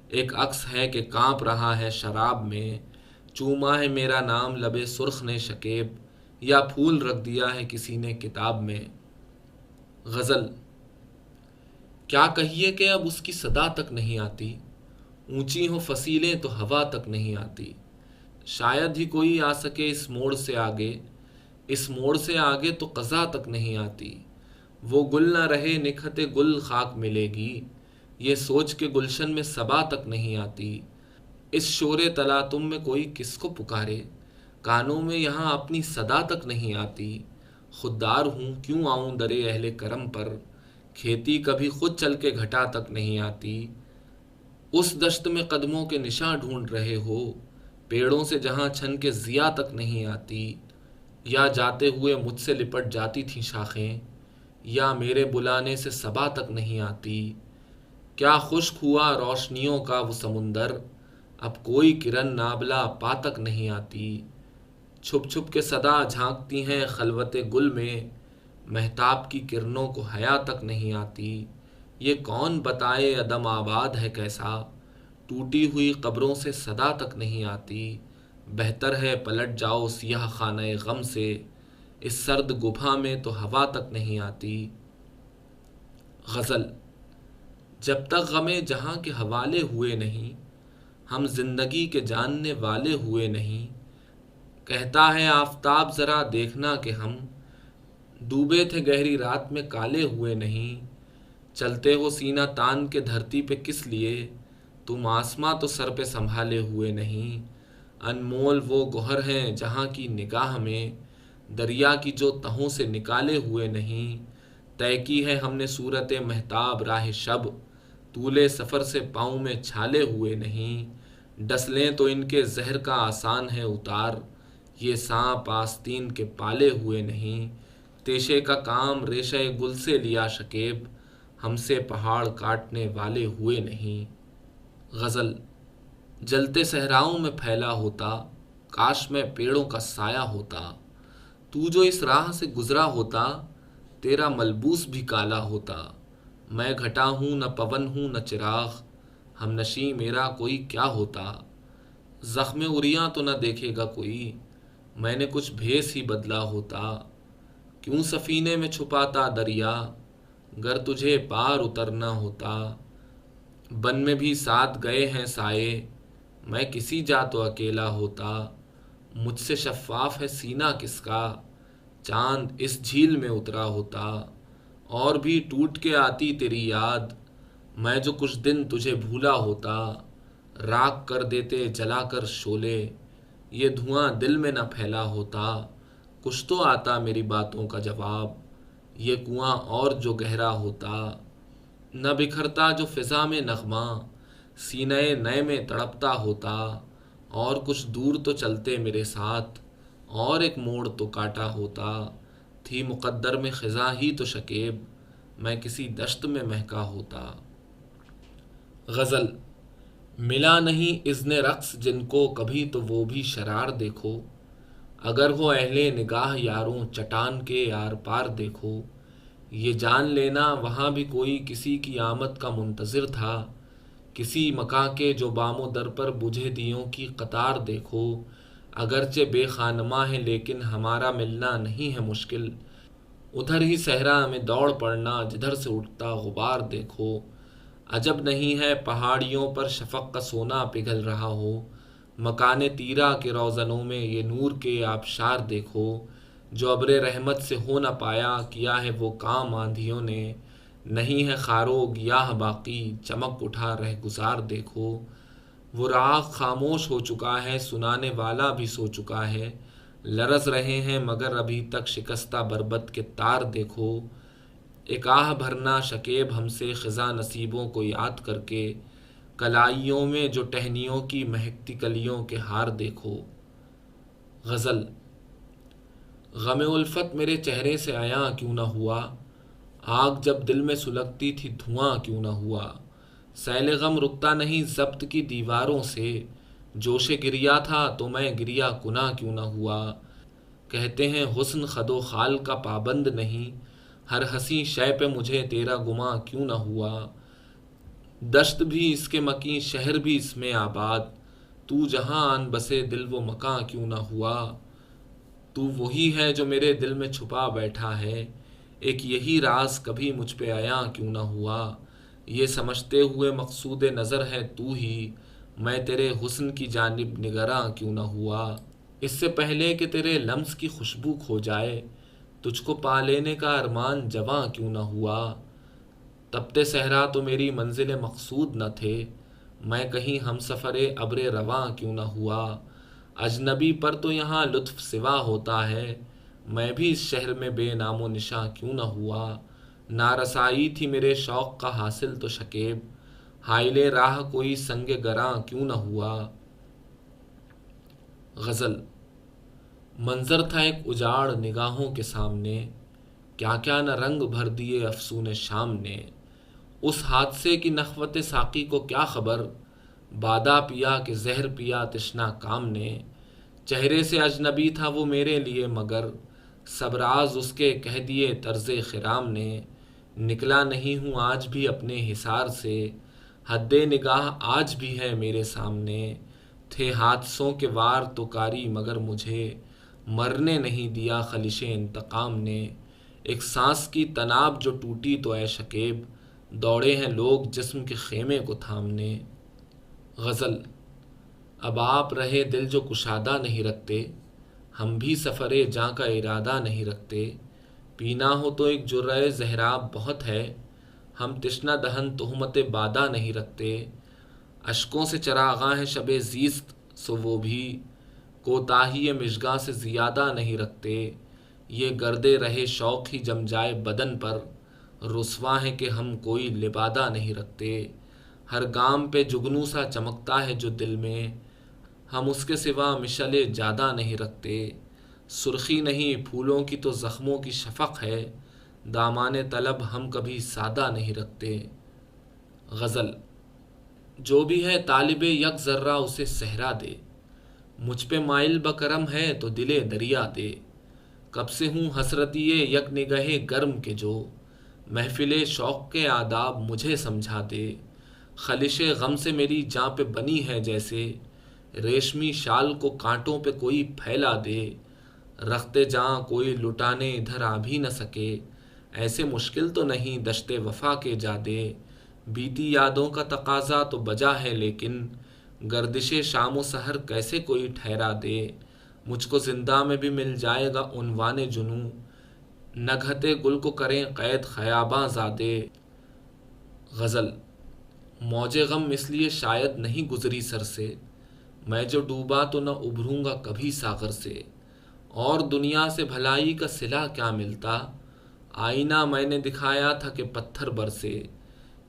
ایک عکس ہے کہ کانپ رہا ہے شراب میں۔ چوما ہے میرا نام لبِ سرخ نے شکیب، یا پھول رکھ دیا ہے کسی نے کتاب میں۔ غزل۔ کیا کہیے کہ اب اس کی صدا تک نہیں آتی، اونچی ہوں فصیلیں تو ہوا تک نہیں آتی۔ شاید ہی کوئی آ سکے اس موڑ سے آگے، اس موڑ سے آگے تو قضا تک نہیں آتی۔ وہ گل نہ رہے نکھتے گل خاک ملے گی، یہ سوچ کے گلشن میں صبا تک نہیں آتی۔ اس شور تلاطم میں کوئی کس کو پکارے، کانوں میں یہاں اپنی صدا تک نہیں آتی۔ خوددار ہوں کیوں آؤں در اہل کرم پر، کھیتی کبھی خود چل کے گھٹا تک نہیں آتی۔ اس دشت میں قدموں کے نشاں ڈھونڈ رہے ہو، پیڑوں سے جہاں چھن کے ضیا تک نہیں آتی۔ یا جاتے ہوئے مجھ سے لپٹ جاتی تھیں شاخیں، یا میرے بلانے سے صبا تک نہیں آتی۔ کیا خشک ہوا روشنیوں کا وہ سمندر، اب کوئی کرن نابلا پا تک نہیں آتی۔ چھپ چھپ کے صدا جھانکتی ہیں خلوت گل میں، مہتاب کی کرنوں کو حیا تک نہیں آتی۔ یہ کون بتائے عدم آباد ہے کیسا، ٹوٹی ہوئی قبروں سے صدا تک نہیں آتی۔ بہتر ہے پلٹ جاؤ سیاہ خانہ غم سے، اس سرد گپھا میں تو ہوا تک نہیں آتی۔ غزل۔ جب تک غم جہاں کے حوالے ہوئے نہیں، ہم زندگی کے جاننے والے ہوئے نہیں۔ کہتا ہے آفتاب ذرا دیکھنا کہ ہم ڈوبے تھے گہری رات میں کالے ہوئے نہیں۔ چلتے ہو سینہ تان کے دھرتی پہ کس لیے، تم آسماں تو سر پہ سنبھالے ہوئے نہیں۔ انمول وہ گوہر ہیں جہاں کی نگاہ میں، دریا کی جو تہوں سے نکالے ہوئے نہیں۔ طے کی ہے ہم نے صورت مہتاب راہ شب، طول سفر سے پاؤں میں چھالے ہوئے نہیں۔ ڈس لیں تو ان کے زہر کا آسان ہے اتار، یہ سانپ آستین کے پالے ہوئے نہیں۔ تیشے کا کام ریشہ گل سے لیا شکیب، ہم سے پہاڑ کاٹنے والے ہوئے نہیں۔ غزل: جلتے صحراؤں میں پھیلا ہوتا، کاش میں پیڑوں کا سایہ ہوتا۔ تو جو اس راہ سے گزرا ہوتا، تیرا ملبوس بھی کالا ہوتا۔ میں گھٹا ہوں نہ پون ہوں نہ چراغ، ہم نشیں میرا کوئی کیا ہوتا۔ زخم اریاں تو نہ دیکھے گا کوئی، میں نے کچھ بھیس ہی بدلا ہوتا۔ کیوں سفینے میں چھپاتا دریا، گر تجھے پار اترنا ہوتا۔ بن میں بھی ساتھ گئے ہیں سائے، میں کسی جا تو اکیلا ہوتا۔ مجھ سے شفاف ہے سینہ کس کا، چاند اس جھیل میں اترا ہوتا۔ اور بھی ٹوٹ کے آتی تیری یاد، میں جو کچھ دن تجھے بھولا ہوتا۔ راکھ کر دیتے جلا کر شعلے، یہ دھواں دل میں نہ پھیلا ہوتا۔ کچھ تو آتا میری باتوں کا جواب، یہ کنواں اور جو گہرا ہوتا۔ نہ بکھرتا جو فضا میں نغمہ، سینہ نئے میں تڑپتا ہوتا۔ اور کچھ دور تو چلتے میرے ساتھ، اور ایک موڑ تو کاٹا ہوتا۔ تھی مقدر میں خزاں ہی تو شکیب، میں کسی دشت میں مہکا ہوتا۔ غزل: ملا نہیں اذن رقص جن کو کبھی تو وہ بھی شرار دیکھو۔ اگر ہو اہل نگاہ یاروں، چٹان کے یار پار دیکھو۔ یہ جان لینا وہاں بھی کوئی کسی کی آمد کا منتظر تھا، کسی مکاں کے جو بام و در پر بجھے دیوں کی قطار دیکھو۔ اگرچہ بے خانماں ہے لیکن ہمارا ملنا نہیں ہے مشکل، ادھر ہی صحرا میں دوڑ پڑنا جدھر سے اٹھتا غبار دیکھو۔ عجب نہیں ہے پہاڑیوں پر شفق کا سونا پگھل رہا ہو، مکان تیرا کے روزنوں میں یہ نور کے آبشار دیکھو۔ جو ابر رحمت سے ہو نہ پایا، کیا ہے وہ کام آندھیوں نے، نہیں ہے خارو گیاہ باقی، چمک اٹھا رہ گزار دیکھو۔ وہ راگ خاموش ہو چکا ہے، سنانے والا بھی سو چکا ہے، لرز رہے ہیں مگر ابھی تک شکستہ بربط کے تار دیکھو۔ ایک آہ بھرنا شکیب ہم سے خزاں نصیبوں کو یاد کر کے، کلائیوں میں جو ٹہنیوں کی مہکتی کلیوں کے ہار دیکھو۔ غزل: غم الفت میرے چہرے سے عیاں کیوں نہ ہوا، آگ جب دل میں سلگتی تھی دھواں کیوں نہ ہوا۔ سیل غم رکتا نہیں ضبط کی دیواروں سے، جوش گریا تھا تو میں گریا کنا کیوں نہ ہوا۔ کہتے ہیں حسن خد و خال کا پابند نہیں، ہر حسیں شے پہ مجھے تیرا گماں کیوں نہ ہوا۔ دشت بھی اس کے مکیں شہر بھی اس میں آباد، تو جہاں آن بسے دل وہ مکاں کیوں نہ ہوا۔ تو وہی ہے جو میرے دل میں چھپا بیٹھا ہے، ایک یہی راز کبھی مجھ پہ عیاں کیوں نہ ہوا۔ یہ سمجھتے ہوئے مقصود نظر ہے تو ہی، میں تیرے حسن کی جانب نگراں کیوں نہ ہوا۔ اس سے پہلے کہ تیرے لمس کی خوشبو کھو جائے، تجھ کو پا لینے کا ارمان جواں کیوں نہ ہوا۔ تپتے صحرا تو میری منزل مقصود نہ تھے، میں کہیں ہم سفر ابر رواں کیوں نہ ہوا۔ اجنبی پر تو یہاں لطف سوا ہوتا ہے، میں بھی اس شہر میں بے نام و نشاں کیوں نہ ہوا۔ نارسائی تھی میرے شوق کا حاصل تو شکیب، حائل راہ کوئی سنگ گراں کیوں نہ ہوا۔ غزل: منظر تھا ایک اجاڑ نگاہوں کے سامنے، کیا کیا نہ رنگ بھر دیے افسون شام نے۔ اس حادثے کی نخوت ساقی کو کیا خبر، بادا پیا کہ زہر پیا تشنا کام نے۔ چہرے سے اجنبی تھا وہ میرے لیے مگر، سب راز اس کے کہہ دیے طرز خرام نے۔ نکلا نہیں ہوں آج بھی اپنے حصار سے، حد نگاہ آج بھی ہے میرے سامنے۔ تھے حادثوں کے وار تو کاری مگر مجھے، مرنے نہیں دیا خلش انتقام نے۔ ایک سانس کی تناب جو ٹوٹی تو اے شکیب، دوڑے ہیں لوگ جسم کے خیمے کو تھامنے۔ غزل: اب آپ رہے دل جو کشادہ نہیں رکھتے، ہم بھی سفر جاں کا ارادہ نہیں رکھتے۔ پینا ہو تو ایک جرعہ زہراب بہت ہے، ہم تشنہ دہن تہمت بادا نہیں رکھتے۔ اشکوں سے چراغاں ہے شب زیست سو وہ بھی، کوتاہی مژگاں سے زیادہ نہیں رکھتے۔ یہ گردے رہے شوق ہی جم جائے بدن پر، رسوا ہے کہ ہم کوئی لبادہ نہیں رکھتے۔ ہر گام پہ جگنو سا چمکتا ہے جو دل میں، ہم اس کے سوا مشعل جادہ نہیں رکھتے۔ سرخی نہیں پھولوں کی تو زخموں کی شفق ہے، دامان طلب ہم کبھی سادہ نہیں رکھتے۔ غزل، جو بھی ہے طالب یک ذرہ اسے صحرا دے، مجھ پہ مائل بکرم ہے تو دلے دریا دے۔ کب سے ہوں حسرتی یک نگہ گرم کے جو، محفل شوق کے آداب مجھے سمجھا دے۔ خلش غم سے میری جاں پہ بنی ہے جیسے، ریشمی شال کو کانٹوں پہ کوئی پھیلا دے۔ رخت جاں کوئی لٹانے ادھر آ بھی نہ سکے، ایسے مشکل تو نہیں دشت وفا کے جادے۔ بیتی یادوں کا تقاضا تو بجا ہے لیکن، گردش شام و سحر کیسے کوئی ٹھہرا دے۔ مجھ کو زندہ میں بھی مل جائے گا عنوان جنوں، نگہتے گل کو کریں قید خیاباں زادے۔ غزل، موج غم اس لیے شاید نہیں گزری سر سے، میں جو ڈوبا تو نہ ابھروں گا کبھی ساغر سے۔ اور دنیا سے بھلائی کا صلہ کیا ملتا، آئینہ میں نے دکھایا تھا کہ پتھر برسے۔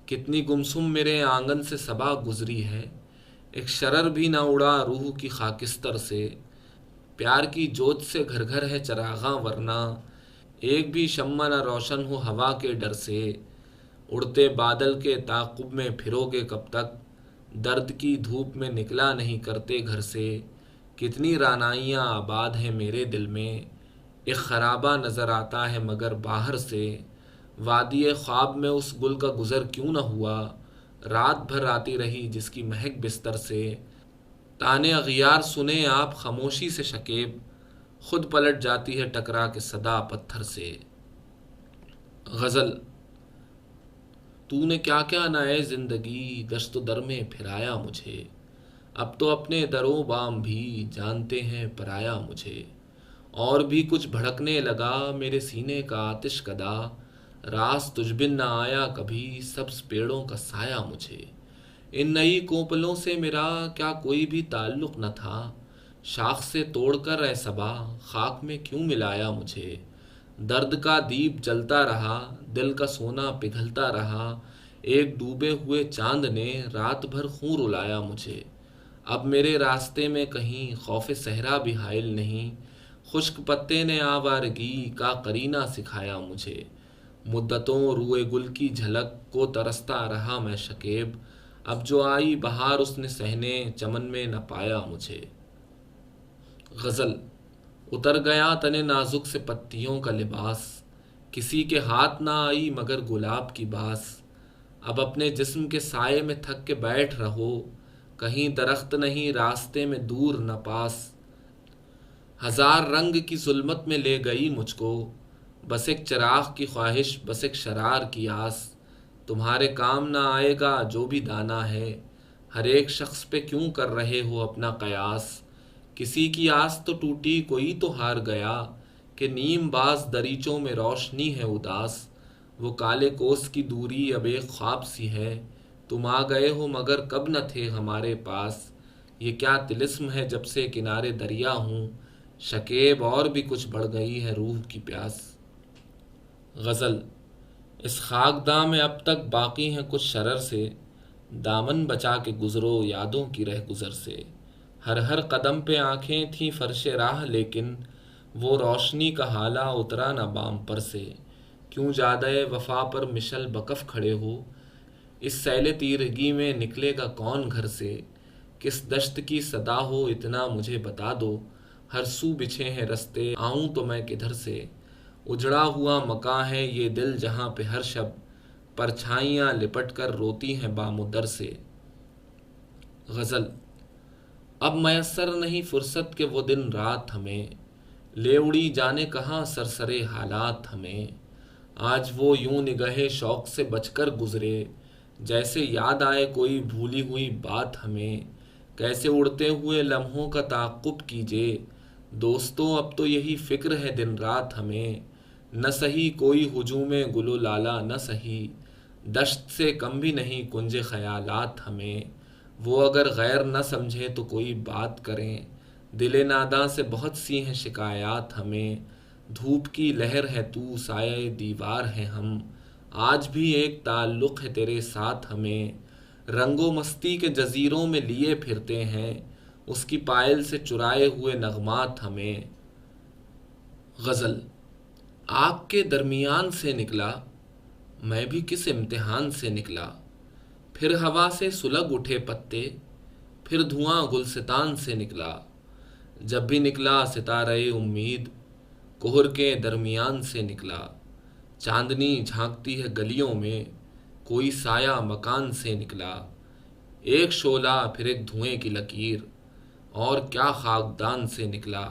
کتنی گمسم میرے آنگن سے صبا گزری ہے، ایک شرر بھی نہ اڑا روح کی خاکستر سے۔ پیار کی جوت سے گھر گھر ہے چراغاں ورنہ، ایک بھی شمع نہ روشن ہو ہوا کے ڈر سے۔ اڑتے بادل کے تعاقب میں پھرو گے کب تک، درد کی دھوپ میں نکلا نہیں کرتے گھر سے۔ کتنی رعنائیاں آباد ہیں میرے دل میں، ایک خرابہ نظر آتا ہے مگر باہر سے۔ وادی خواب میں اس گل کا گزر کیوں نہ ہوا، رات بھر آتی رہی جس کی مہک بستر سے۔ تانے اغیار سنیں آپ خاموشی سے شکیب، خود پلٹ جاتی ہے ٹکرا کے صدا پتھر سے۔ غزل، تو نے کیا کیا نہ اے زندگی دشت و در میں پھرایا مجھے، اب تو اپنے در و بام بھی جانتے ہیں پرایا مجھے۔ اور بھی کچھ بھڑکنے لگا میرے سینے کا آتش کدا، راز تجھ بن نہ آیا کبھی سبز پیڑوں کا سایہ مجھے۔ ان نئی کوپلوں سے میرا کیا کوئی بھی تعلق نہ تھا، شاخ سے توڑ کر اے صبا خاک میں کیوں ملایا مجھے۔ درد کا دیپ جلتا رہا، دل کا سونا پگھلتا رہا، ایک ڈوبے ہوئے چاند نے رات بھر خون رلایا مجھے۔ اب میرے راستے میں کہیں خوف صحرا بھی حائل نہیں، خشک پتے نے آوارگی کا قرینہ سکھایا مجھے۔ مدتوں روئے گل کی جھلک کو ترستا رہا میں شکیب، اب جو آئی بہار اس نے صحنے چمن میں نہ پایا مجھے۔ غزل، اتر گیا تنے نازک سے پتیوں کا لباس، کسی کے ہاتھ نہ آئی مگر گلاب کی باس۔ اب اپنے جسم کے سائے میں تھک کے بیٹھ رہو، کہیں درخت نہیں راستے میں دور نہ پاس۔ ہزار رنگ کی ظلمت میں لے گئی مجھ کو، بس ایک چراغ کی خواہش، بس ایک شرار کی آس۔ تمہارے کام نہ آئے گا جو بھی دانا ہے، ہر ایک شخص پہ کیوں کر رہے ہو اپنا قیاس۔ کسی کی آس تو ٹوٹی کوئی تو ہار گیا، کہ نیم باز دریچوں میں روشنی ہے اداس۔ وہ کالے کوس کی دوری اب ایک خواب سی ہے، تم آ گئے ہو مگر کب نہ تھے ہمارے پاس۔ یہ کیا طلسم ہے جب سے کنارے دریا ہوں، شکیب اور بھی کچھ بڑھ گئی ہے روح کی پیاس۔ غزل، اس خاکداں میں اب تک باقی ہیں کچھ شرر سے، دامن بچا کے گزرو یادوں کی رہ گزر سے۔ ہر قدم پہ آنکھیں تھیں فرش راہ لیکن، وہ روشنی کا حالہ اترا نہ بام پر سے۔ کیوں جادہ وفا پر مشل بکف کھڑے ہو، اس سیل تیرگی میں نکلے گا کون گھر سے۔ کس دشت کی صدا ہو اتنا مجھے بتا دو، ہر سو بچھے ہیں رستے آؤں تو میں کدھر سے۔ اجڑا ہوا مکاں ہے یہ دل جہاں پہ ہر شب، پرچھائیاں لپٹ کر روتی ہیں بام و در سے۔ غزل، اب میسر نہیں فرصت کے وہ دن رات ہمیں، لے اڑی جانے کہاں سرسرے حالات ہمیں۔ آج وہ یوں نگہے شوق سے بچ کر گزرے، جیسے یاد آئے کوئی بھولی ہوئی بات ہمیں۔ کیسے اڑتے ہوئے لمحوں کا تعاقب کیجے، دوستو اب تو یہی فکر ہے دن رات ہمیں۔ نہ سہی کوئی ہجوم گل و لالا نہ سہی، دشت سے کم بھی نہیں کنج خیالات ہمیں۔ وہ اگر غیر نہ سمجھے تو کوئی بات کریں، دل ناداں سے بہت سی ہیں شکایات ہمیں۔ دھوپ کی لہر ہے تو سایہ دیوار ہے ہم، آج بھی ایک تعلق ہے تیرے ساتھ ہمیں۔ رنگ و مستی کے جزیروں میں لیے پھرتے ہیں، اس کی پائل سے چرائے ہوئے نغمات ہمیں۔ غزل، آگ کے درمیان سے نکلا، میں بھی کس امتحان سے نکلا۔ پھر ہوا سے سلگ اٹھے پتے، پھر دھواں گلستان سے نکلا۔ جب بھی نکلا ستارہ امید، کوہر کے درمیان سے نکلا۔ چاندنی جھانکتی ہے گلیوں میں، کوئی سایہ مکان سے نکلا۔ ایک شعلہ پھر ایک دھوئیں کی لکیر، اور کیا خاکدان سے نکلا۔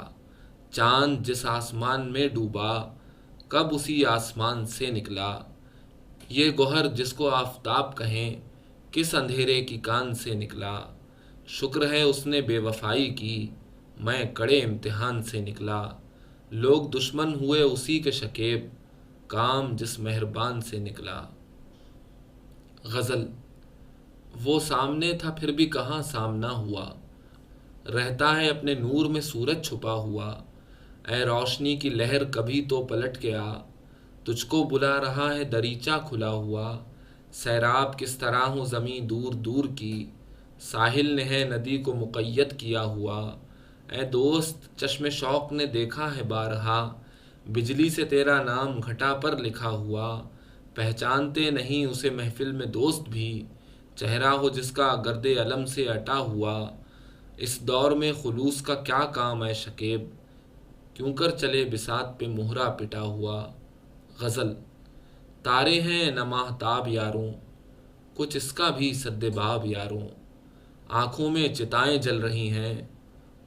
چاند جس آسمان میں ڈوبا، کب اسی آسمان سے نکلا۔ یہ گوہر جس کو آفتاب کہیں، کس اندھیرے کی کان سے نکلا۔ شکر ہے اس نے بے وفائی کی، میں کڑے امتحان سے نکلا۔ لوگ دشمن ہوئے اسی کے شکیب، کام جس مہربان سے نکلا۔ غزل۔ وہ سامنے تھا پھر بھی کہاں سامنا ہوا، رہتا ہے اپنے نور میں سورج چھپا ہوا۔ اے روشنی کی لہر کبھی تو پلٹ کے آ، تجھ کو بلا رہا ہے دریچہ کھلا ہوا۔ سیراب کس طرح ہو زمیں دور دور کی، ساحل نے ہے ندی کو مقید کیا ہوا۔ اے دوست چشم شوق نے دیکھا ہے بارہا، بجلی سے تیرا نام گھٹا پر لکھا ہوا۔ پہچانتے نہیں اسے محفل میں دوست بھی، چہرہ ہو جس کا گرد علم سے اٹا ہوا۔ اس دور میں خلوص کا کیا کام اے شکیب، کیوں کر چلے بساط پہ مہرہ پٹا ہوا۔ غزل۔ تارے ہیں نہ ماہتاب یاروں، کچھ اس کا بھی سد باب یاروں۔ آنکھوں میں چتائیں جل رہی ہیں،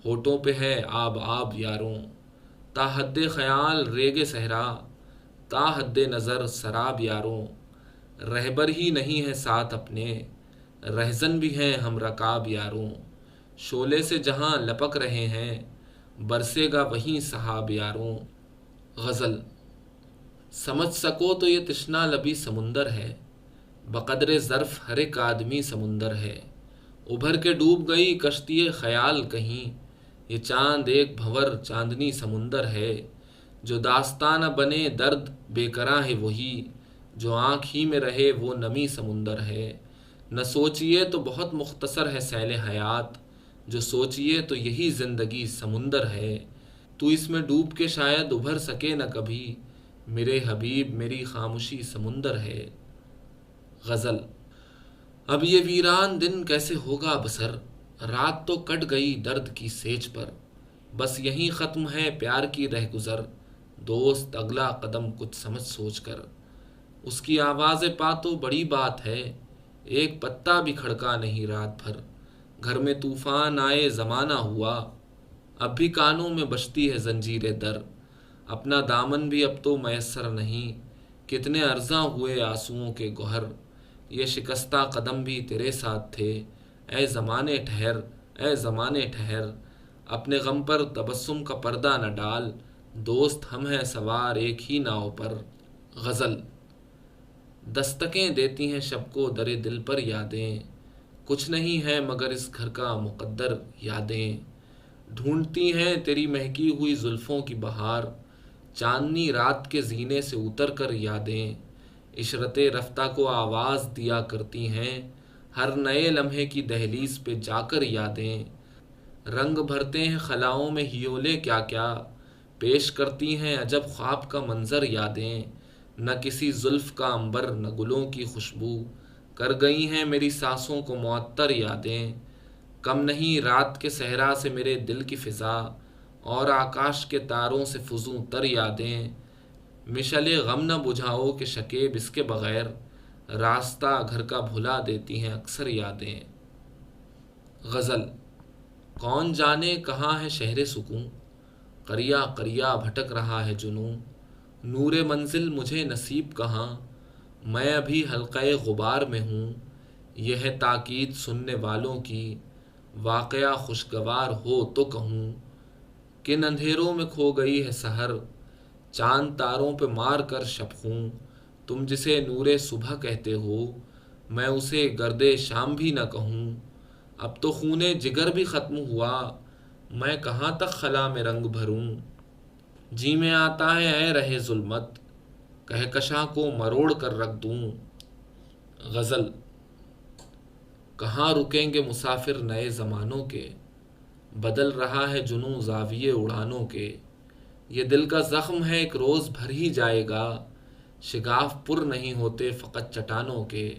ہونٹوں پہ ہے آب آب یاروں۔ تا حد خیال ریگ صحرا، تا حد نظر سراب یاروں۔ رہبر ہی نہیں ہے ساتھ اپنے، رہزن بھی ہیں ہم رکاب یاروں۔ شعلے سے جہاں لپک رہے ہیں، برسے گا وہیں سحاب یاروں۔ غزل۔ سمجھ سکو تو یہ تشنا لبی سمندر ہے، بقدر ظرف ہر ایک آدمی سمندر ہے۔ ابھر کے ڈوب گئی کشتی خیال کہیں، یہ چاند ایک بھنور چاندنی سمندر ہے۔ جو داستان نہ بنے درد بے قرار ہے وہی، جو آنکھ ہی میں رہے وہ نمی سمندر ہے۔ نہ سوچئے تو بہت مختصر ہے سیل حیات، جو سوچئے تو یہی زندگی سمندر ہے۔ تو اس میں ڈوب کے شاید ابھر سکے نہ کبھی، میرے حبیب میری خاموشی سمندر ہے۔ غزل۔ اب یہ ویران دن کیسے ہوگا بسر، رات تو کٹ گئی درد کی سیج پر۔ بس یہیں ختم ہے پیار کی رہ گزر، دوست اگلا قدم کچھ سمجھ سوچ کر۔ اس کی آواز پا تو بڑی بات ہے، ایک پتا بھی کھڑکا نہیں رات بھر۔ گھر میں طوفان آئے زمانہ ہوا، اب بھی کانوں میں بجتی ہے زنجیر در۔ اپنا دامن بھی اب تو میسر نہیں، کتنے ارزاں ہوئے آنسوؤں کے گوہر۔ یہ شکستہ قدم بھی تیرے ساتھ تھے، اے زمانے ٹھہر، اے زمانے ٹھہر۔ اپنے غم پر تبسم کا پردہ نہ ڈال، دوست ہم ہیں سوار ایک ہی ناؤ پر۔ غزل۔ دستکیں دیتی ہیں شب کو در دل پر یادیں، کچھ نہیں ہے مگر اس گھر کا مقدر یادیں۔ ڈھونڈتی ہیں تیری مہکی ہوئی زلفوں کی بہار، چاندنی رات کے زینے سے اتر کر یادیں۔ عشرت رفتہ کو آواز دیا کرتی ہیں، ہر نئے لمحے کی دہلیز پہ جا کر یادیں۔ رنگ بھرتے ہیں خلاؤں میں ہیولے کیا کیا، پیش کرتی ہیں عجب خواب کا منظر یادیں۔ نہ کسی زلف کا عنبر نہ گلوں کی خوشبو، کر گئی ہیں میری سانسوں کو معطر یادیں۔ کم نہیں رات کے صحرا سے میرے دل کی فضا، اور آکاش کے تاروں سے فزوں تر یادیں۔ مشعل غم نہ بجھاؤ کہ شکیب اس کے بغیر، راستہ گھر کا بھلا دیتی ہیں اکثر یادیں۔ غزل۔ کون جانے کہاں ہے شہر سکون، قریہ قریہ بھٹک رہا ہے جنوں۔ نور منزل مجھے نصیب کہاں، میں ابھی حلقہ غبار میں ہوں۔ یہ ہے تاکید سننے والوں کی، واقعہ خوشگوار ہو تو کہوں۔ کن اندھیروں میں کھو گئی ہے سحر، چاند تاروں پہ مار کر شب خوں۔ تم جسے نور صبح کہتے ہو، میں اسے گرد شام بھی نہ کہوں۔ اب تو خون جگر بھی ختم ہوا، میں کہاں تک خلا میں رنگ بھروں۔ جی میں آتا ہے اے رہے ظلمت، کہکشاں کو مروڑ کر رکھ دوں۔ غزل۔ کہاں رکیں گے مسافر نئے زمانوں کے، بدل رہا ہے جنوں زاویے اڑانوں کے۔ یہ دل کا زخم ہے ایک روز بھر ہی جائے گا، شگاف پر نہیں ہوتے فقط چٹانوں کے۔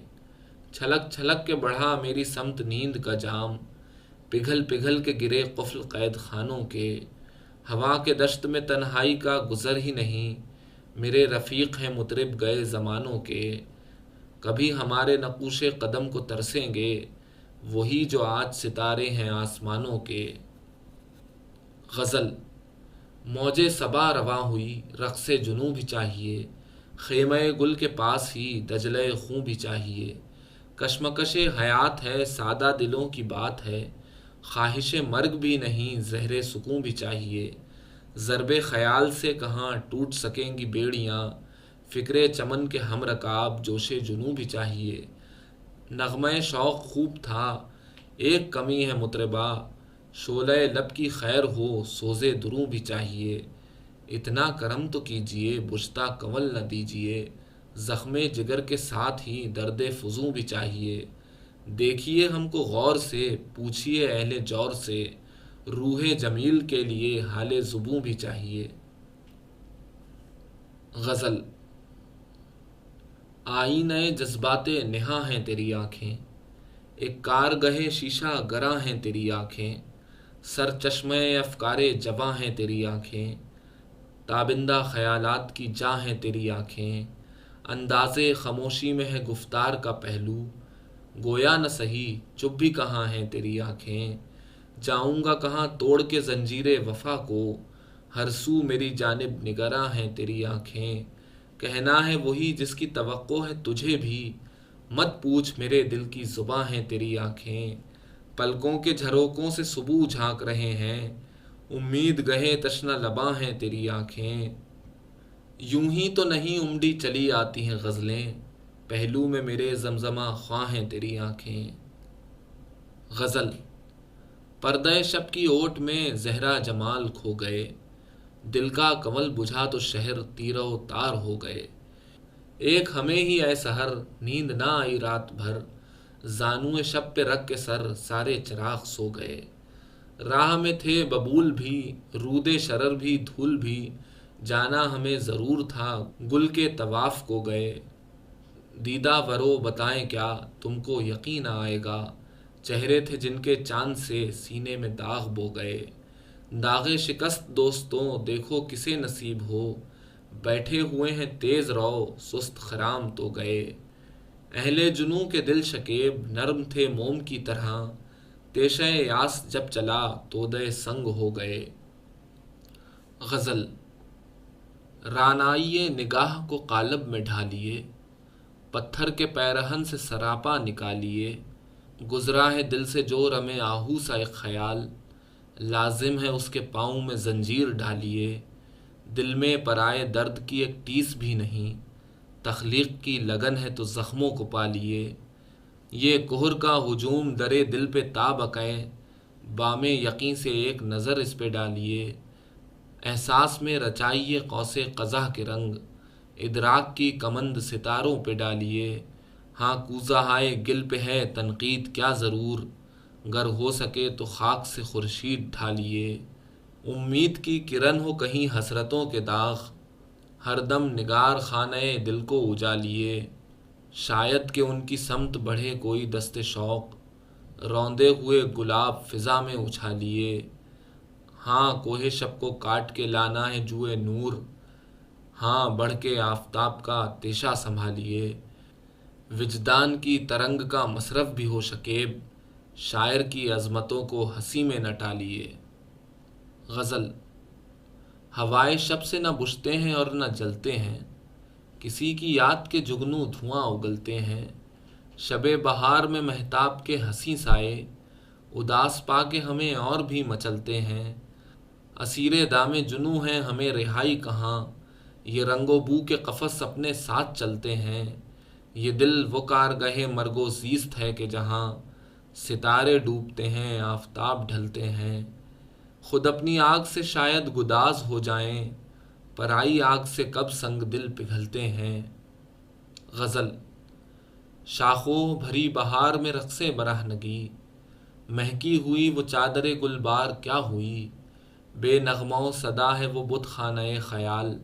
چھلک چھلک کے بڑھا میری سمت نیند کا جام، پگھل پگھل کے گرے قفل قید خانوں کے۔ ہوا کے دشت میں تنہائی کا گزر ہی نہیں، میرے رفیق ہیں مطرب گئے زمانوں کے۔ کبھی ہمارے نقوش قدم کو ترسیں گے، وہی جو آج ستارے ہیں آسمانوں کے۔ غزل۔ موجے صبا رواں ہوئی، رقص جنوں بھی چاہیے، خیمہ گل کے پاس ہی دجلہ خوں بھی چاہیے۔ کشمکش حیات ہے سادہ دلوں کی بات ہے، خواہش مرگ بھی نہیں زہر سکوں بھی چاہیے۔ ضرب خیال سے کہاں ٹوٹ سکیں گی بیڑیاں، فکر چمن کے ہم رکاب جوش جنوں بھی چاہیے۔ نغمہ شوق خوب تھا، ایک کمی ہے مطربا، شعلہ لب کی خیر ہو سوزے دروں بھی چاہیے۔ اتنا کرم تو کیجئے بجھتا کنول نہ دیجئے، زخم جگر کے ساتھ ہی درد فزوں بھی چاہیے۔ دیکھیے ہم کو غور سے، پوچھیے اہل جور سے، روح جمیل کے لیے حال زبوں بھی چاہیے۔ غزل۔ آئینہ جذبات نہاں ہیں تیری آنکھیں، ایک کارگہ شیشہ گراں ہیں تیری آنکھیں، سر چشمہ افکار جواں ہیں تیری آنکھیں، تابندہ خیالات کی جاں ہیں تیری آنکھیں۔ انداز خاموشی میں ہے گفتار کا پہلو، گویا نہ سہی چپ بھی کہاں ہیں تیری آنکھیں۔ جاؤں گا کہاں توڑ کے زنجیر وفا کو، ہر سو میری جانب نگراں ہیں تیری آنکھیں۔ کہنا ہے وہی جس کی توقع ہے تجھے بھی، مت پوچھ میرے دل کی زباں ہیں تیری آنکھیں۔ پلکوں کے جھروکوں سے صبح جھانک رہے ہیں، امید گہے تشنہ لباں ہیں تیری آنکھیں۔ یوں ہی تو نہیں امڈی چلی آتی ہیں غزلیں، پہلو میں میرے زمزمہ خواں ہیں تیری آنکھیں۔ غزل۔ پردہ شب کی اوٹ میں زہرا جمال کھو گئے، دل کا کنول بجھا تو شہر تیرہ و تار ہو گئے۔ ایک ہمیں ہی اے سحر نیند نہ آئی رات بھر، زانوئے شب پہ رکھ کے سر سارے چراغ سو گئے۔ راہ میں تھے ببول بھی رود شرر بھی دھول بھی، جانا ہمیں ضرور تھا گل کے طواف کو گئے۔ دیدہ ورو بتائیں کیا تم کو یقین آئے گا، چہرے تھے جن کے چاند سے سینے میں داغ بو گئے۔ داغ شکست دوستوں دیکھو کسے نصیب ہو، بیٹھے ہوئے ہیں تیز رو سست خرام تو گئے۔ اہل جنوں کے دل شکیب نرم تھے موم کی طرح، تیشہ یاس جب چلا تودہ سنگ ہو گئے۔ غزل۔ رعنائی نگاہ کو قالب میں ڈھالیے، پتھر کے پیرہن سے سراپا نکالیے۔ گزرا ہے دل سے جو رمے آہو سا ایک خیال، لازم ہے اس کے پاؤں میں زنجیر ڈالیے۔ دل میں پرائے درد کی ایک ٹیس بھی نہیں، تخلیق کی لگن ہے تو زخموں کو پالیے۔ یہ کہر کا ہجوم درے دل پہ تا بقیں، بام یقین سے ایک نظر اس پہ ڈالیے۔ احساس میں رچائیے قوس قزح کے رنگ، ادراک کی کمند ستاروں پہ ڈالیے۔ ہاں کوزہ ہائے گل پہ ہے تنقید کیا ضرور، گر ہو سکے تو خاک سے خورشید ڈھالیے۔ امید کی کرن ہو کہیں حسرتوں کے داغ، ہر دم نگار خانہ دل کو اجالیے۔ شاید کہ ان کی سمت بڑھے کوئی دست شوق، روندے ہوئے گلاب فضا میں اچھالیے۔ ہاں کوہ شب کو کاٹ کے لانا ہے جوئے نور، ہاں بڑھ کے آفتاب کا تیشہ سنبھالیے۔ وجدان کی ترنگ کا مصرف بھی ہو شکیب، شاعر کی عظمتوں کو ہنسی میں نہ ٹالیے۔ غزل۔ ہوائے شب سے نہ بجھتے ہیں اور نہ جلتے ہیں، کسی کی یاد کے جگنوں دھواں اگلتے ہیں۔ شب بہار میں مہتاب کے حسیں سائے، اداس پا کے ہمیں اور بھی مچلتے ہیں۔ اسیر دام جنوں ہیں ہمیں رہائی کہاں، یہ رنگ و بو کے قفس اپنے ساتھ چلتے ہیں۔ یہ دل وہ کارگہ مرگ و زیست ہے کہ جہاں ستارے ڈوبتے ہیں آفتاب ڈھلتے ہیں۔ خود اپنی آگ سے شاید گداز ہو جائیں، پرائی آگ سے کب سنگ دل پگھلتے ہیں۔ غزل۔ شاخوں بھری بہار میں رقص برہنگی، مہکی ہوئی وہ چادر گل بار کیا ہوئی۔ بے نغمہ و صدا ہے وہ بت خانہ خیال،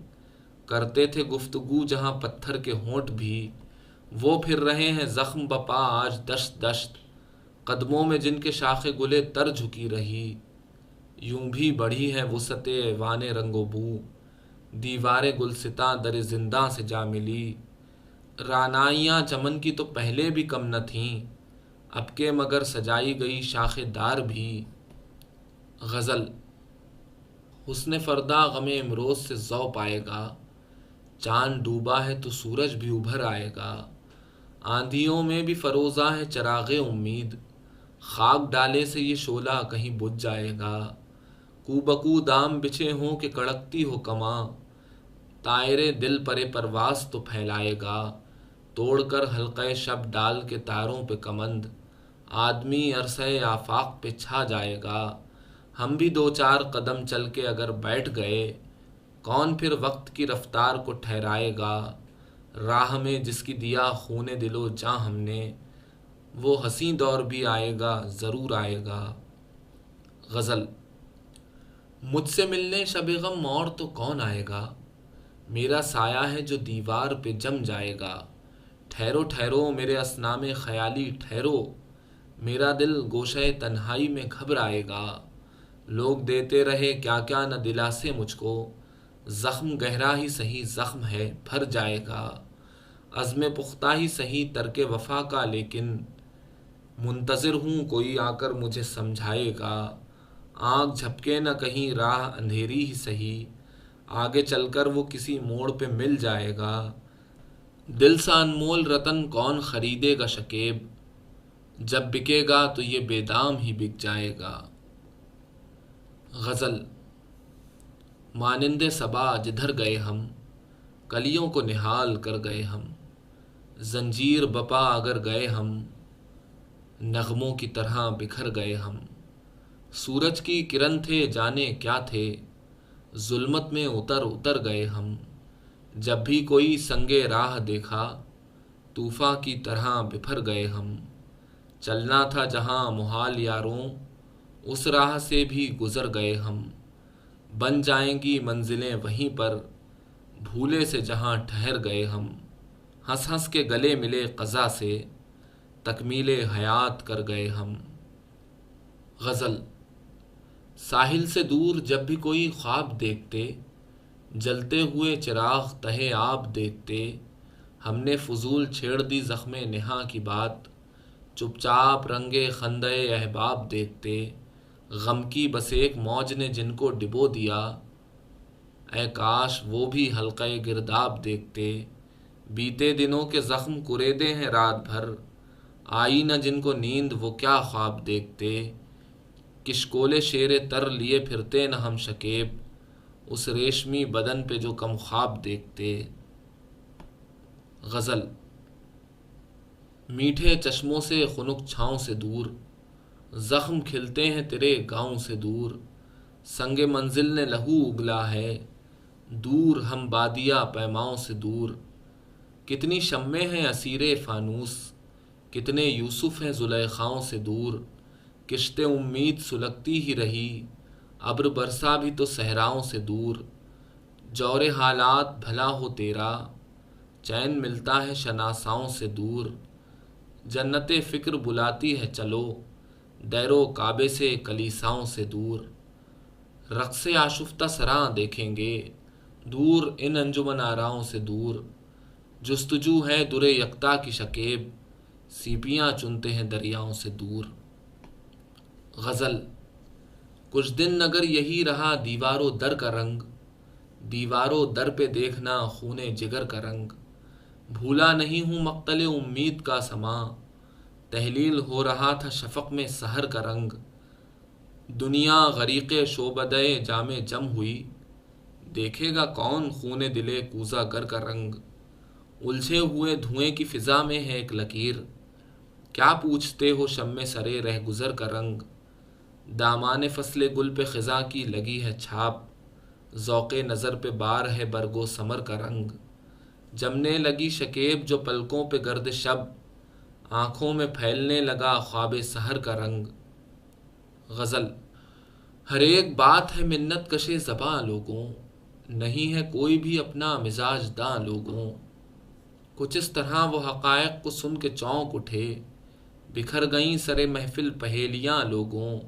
کرتے تھے گفتگو جہاں پتھر کے ہونٹ بھی، وہ پھر رہے ہیں زخم بپا آج دشت دشت، قدموں میں جن کے شاخ گلے تر جھکی رہی، یوں بھی بڑھی ہے وسعت ایوان رنگ و بو، دیوار گلستاں در زنداں سے جا ملی، رعنائیاں چمن کی تو پہلے بھی کم نہ تھیں، اب کے مگر سجائی گئی شاخ دار بھی۔ غزل۔ حسن فردا غم امروز سے ذوق پائے گا، چاند ڈوبا ہے تو سورج بھی ابھر آئے گا، آندھیوں میں بھی فروزاں ہے چراغ امید، خاک ڈالے سے یہ شعلہ کہیں بجھ جائے گا، کو بکو دام بچھے ہوں کہ کڑکتی ہو کماں، طائر دل پرے پرواز تو پھیلائے گا، توڑ کر حلقہ شب ڈال کے تاروں پہ کمند، آدمی عرصہ آفاق پہ چھا جائے گا، ہم بھی دو چار قدم چل کے اگر بیٹھ گئے، کون پھر وقت کی رفتار کو ٹھہرائے گا، راہ میں جس کی دیا خون دل و جاں ہم نے، وہ حسیں دور بھی آئے گا ضرور آئے گا۔ غزل۔ مجھ سے ملنے شب غم اور تو کون آئے گا، میرا سایہ ہے جو دیوار پہ جم جائے گا، ٹھہرو ٹھہرو میرے اصنام خیالی ٹھہرو، میرا دل گوشہ تنہائی میں گھبرائے گا، لوگ دیتے رہے کیا کیا نہ دلاسے مجھ کو، زخم گہرا ہی سہی زخم ہے بھر جائے گا، عزم پختہ ہی سہی ترک وفا کا لیکن، منتظر ہوں کوئی آ کر مجھے سمجھائے گا، آنکھ جھپکے نہ کہیں راہ اندھیری ہی سہی، آگے چل کر وہ کسی موڑ پہ مل جائے گا، دل سا انمول رتن کون خریدے گا شکیب، جب بکے گا تو یہ بے دام ہی بک جائے گا۔ غزل۔ مانند صبا جدھر گئے ہم، کلیوں کو نہال کر گئے ہم، زنجیر بپا اگر گئے ہم، نغموں کی طرح بکھر گئے ہم، سورج کی کرن تھے جانے کیا تھے، ظلمت میں اتر اتر گئے ہم، جب بھی کوئی سنگ راہ دیکھا، طوفاں کی طرح بپھر گئے ہم، چلنا تھا جہاں محال یاروں، اس راہ سے بھی گزر گئے ہم، بن جائیں گی منزلیں وہیں پر، بھولے سے جہاں ٹھہر گئے ہم، ہنس ہنس کے گلے ملے قضا سے، تکمیل حیات کر گئے ہم۔ غزل۔ ساحل سے دور جب بھی کوئی خواب دیکھتے، جلتے ہوئے چراغ تہے آب دیکھتے، ہم نے فضول چھیڑ دی زخم نہا کی بات، چپ چاپ رنگے خندہ احباب دیکھتے، غم کی بس ایک موج نے جن کو ڈبو دیا، اے کاش وہ بھی حلقہ گرداب دیکھتے، بیتے دنوں کے زخم کریدے ہیں رات بھر، آئی نہ جن کو نیند وہ کیا خواب دیکھتے، کشکول شیر تر لیے پھرتے نہ ہم شکیب، اس ریشمی بدن پہ جو کم خواب دیکھتے۔ غزل۔ میٹھے چشموں سے خنک چھاؤں سے دور، زخم کھلتے ہیں تیرے گاؤں سے دور، سنگ منزل نے لہو اگلا ہے، دور ہم بادیا پیماؤں سے دور، کتنی شمیں ہیں اسیر فانوس، کتنے یوسف ہیں زلیخاؤں سے دور، کشت امید سلگتی ہی رہی، ابر برسا بھی تو صحراؤں سے دور، جور حالات بھلا ہو تیرا، چین ملتا ہے شناساؤں سے دور، جنت فکر بلاتی ہے چلو، دیر و کعبے سے کلیساؤں سے دور، رقص آشفتہ سراں دیکھیں گے، دور ان انجمن آراؤں سے دور، جستجو ہے در یکتا کی شکیب، سیپیاں چنتے ہیں دریاؤں سے دور۔ غزل۔ کچھ دن اگر یہی رہا دیوار و در کا رنگ، دیوار و در پہ دیکھنا خون جگر کا رنگ، بھولا نہیں ہوں مقتل امید کا سماں، تحلیل ہو رہا تھا شفق میں سحر کا رنگ، دنیا غریق شعبدہ جام جم ہوئی، دیکھے گا کون خون دل کوزہ گر کا رنگ، الجھے ہوئے دھوئیں کی فضا میں ہے ایک لکیر، کیا پوچھتے ہو شمع سرے رہ گزر کا رنگ، دامان فصل گل پہ خزاں کی لگی ہے چھاپ، ذوق نظر پہ بار ہے برگ و ثمر کا رنگ، جمنے لگی شکیب جو پلکوں پہ گرد شب، آنکھوں میں پھیلنے لگا خواب سحر کا رنگ۔ غزل۔ ہر ایک بات ہے منت کشے زباں لوگوں، نہیں ہے کوئی بھی اپنا مزاج داں لوگوں۔ کچھ اس طرح وہ حقائق کو سن کے چونک اٹھے، بکھر گئیں سرے محفل پہیلیاں لوگوں۔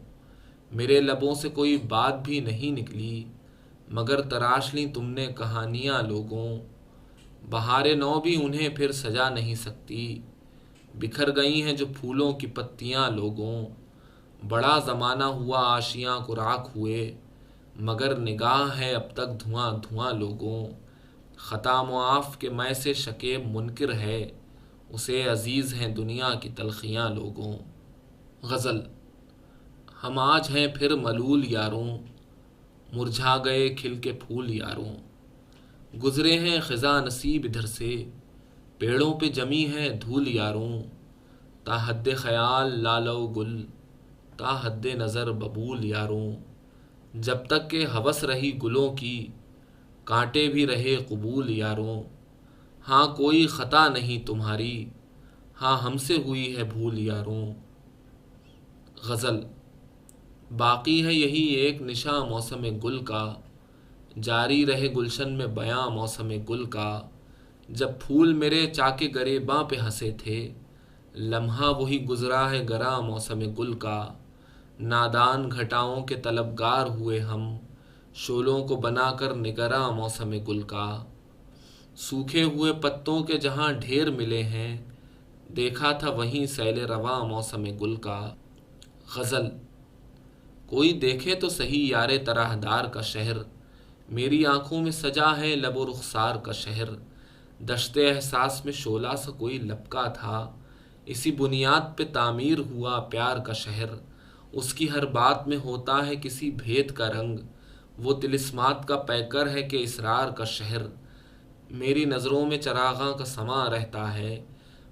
میرے لبوں سے کوئی بات بھی نہیں نکلی، مگر تراش لیں تم نے کہانیاں لوگوں۔ بہار نو بھی انہیں پھر سجا نہیں سکتی، بکھر گئی ہیں جو پھولوں کی پتیاں لوگوں۔ بڑا زمانہ ہوا آشیاں کو راکھ ہوئے، مگر نگاہ ہے اب تک دھواں دھواں لوگوں۔ خطا معاف کے میں سے شکیب منکر ہے، اسے عزیز ہیں دنیا کی تلخیاں لوگوں۔ غزل۔ ہم آج ہیں پھر ملول یاروں، مرجھا گئے کھل کے پھول یاروں۔ گزرے ہیں خزاں نصیب ادھر سے، پیڑوں پہ جمی ہے دھول یاروں۔ تا حد خیال لالو گل، تا حد نظر ببول یاروں۔ جب تک کہ ہوس رہی گلوں کی، کانٹے بھی رہے قبول یاروں۔ ہاں کوئی خطا نہیں تمہاری، ہاں ہم سے ہوئی ہے بھول یاروں۔ غزل۔ باقی ہے یہی ایک نشاں موسم گل کا، جاری رہے گلشن میں بیاں موسم گل کا۔ جب پھول میرے چاک گریباں پہ ہنسے تھے، لمحہ وہی گزرا ہے گراں موسم گل کا۔ نادان گھٹاؤں کے طلبگار ہوئے ہم، شعلوں کو بنا کر نگراں موسم گل کا۔ سوکھے ہوئے پتوں کے جہاں ڈھیر ملے ہیں، دیکھا تھا وہیں سیل رواں موسم گل کا۔ غزل۔ کوئی دیکھے تو صحیح یار طرح دار کا شہر، میری آنکھوں میں سجا ہے لب و رخسار کا شہر۔ دشت احساس میں شعلہ سا کوئی لپکا تھا، اسی بنیاد پہ تعمیر ہوا پیار کا شہر۔ اس کی ہر بات میں ہوتا ہے کسی بھید کا رنگ، وہ طلسمات کا پیکر ہے کہ اسرار کا شہر۔ میری نظروں میں چراغاں کا سماں رہتا ہے،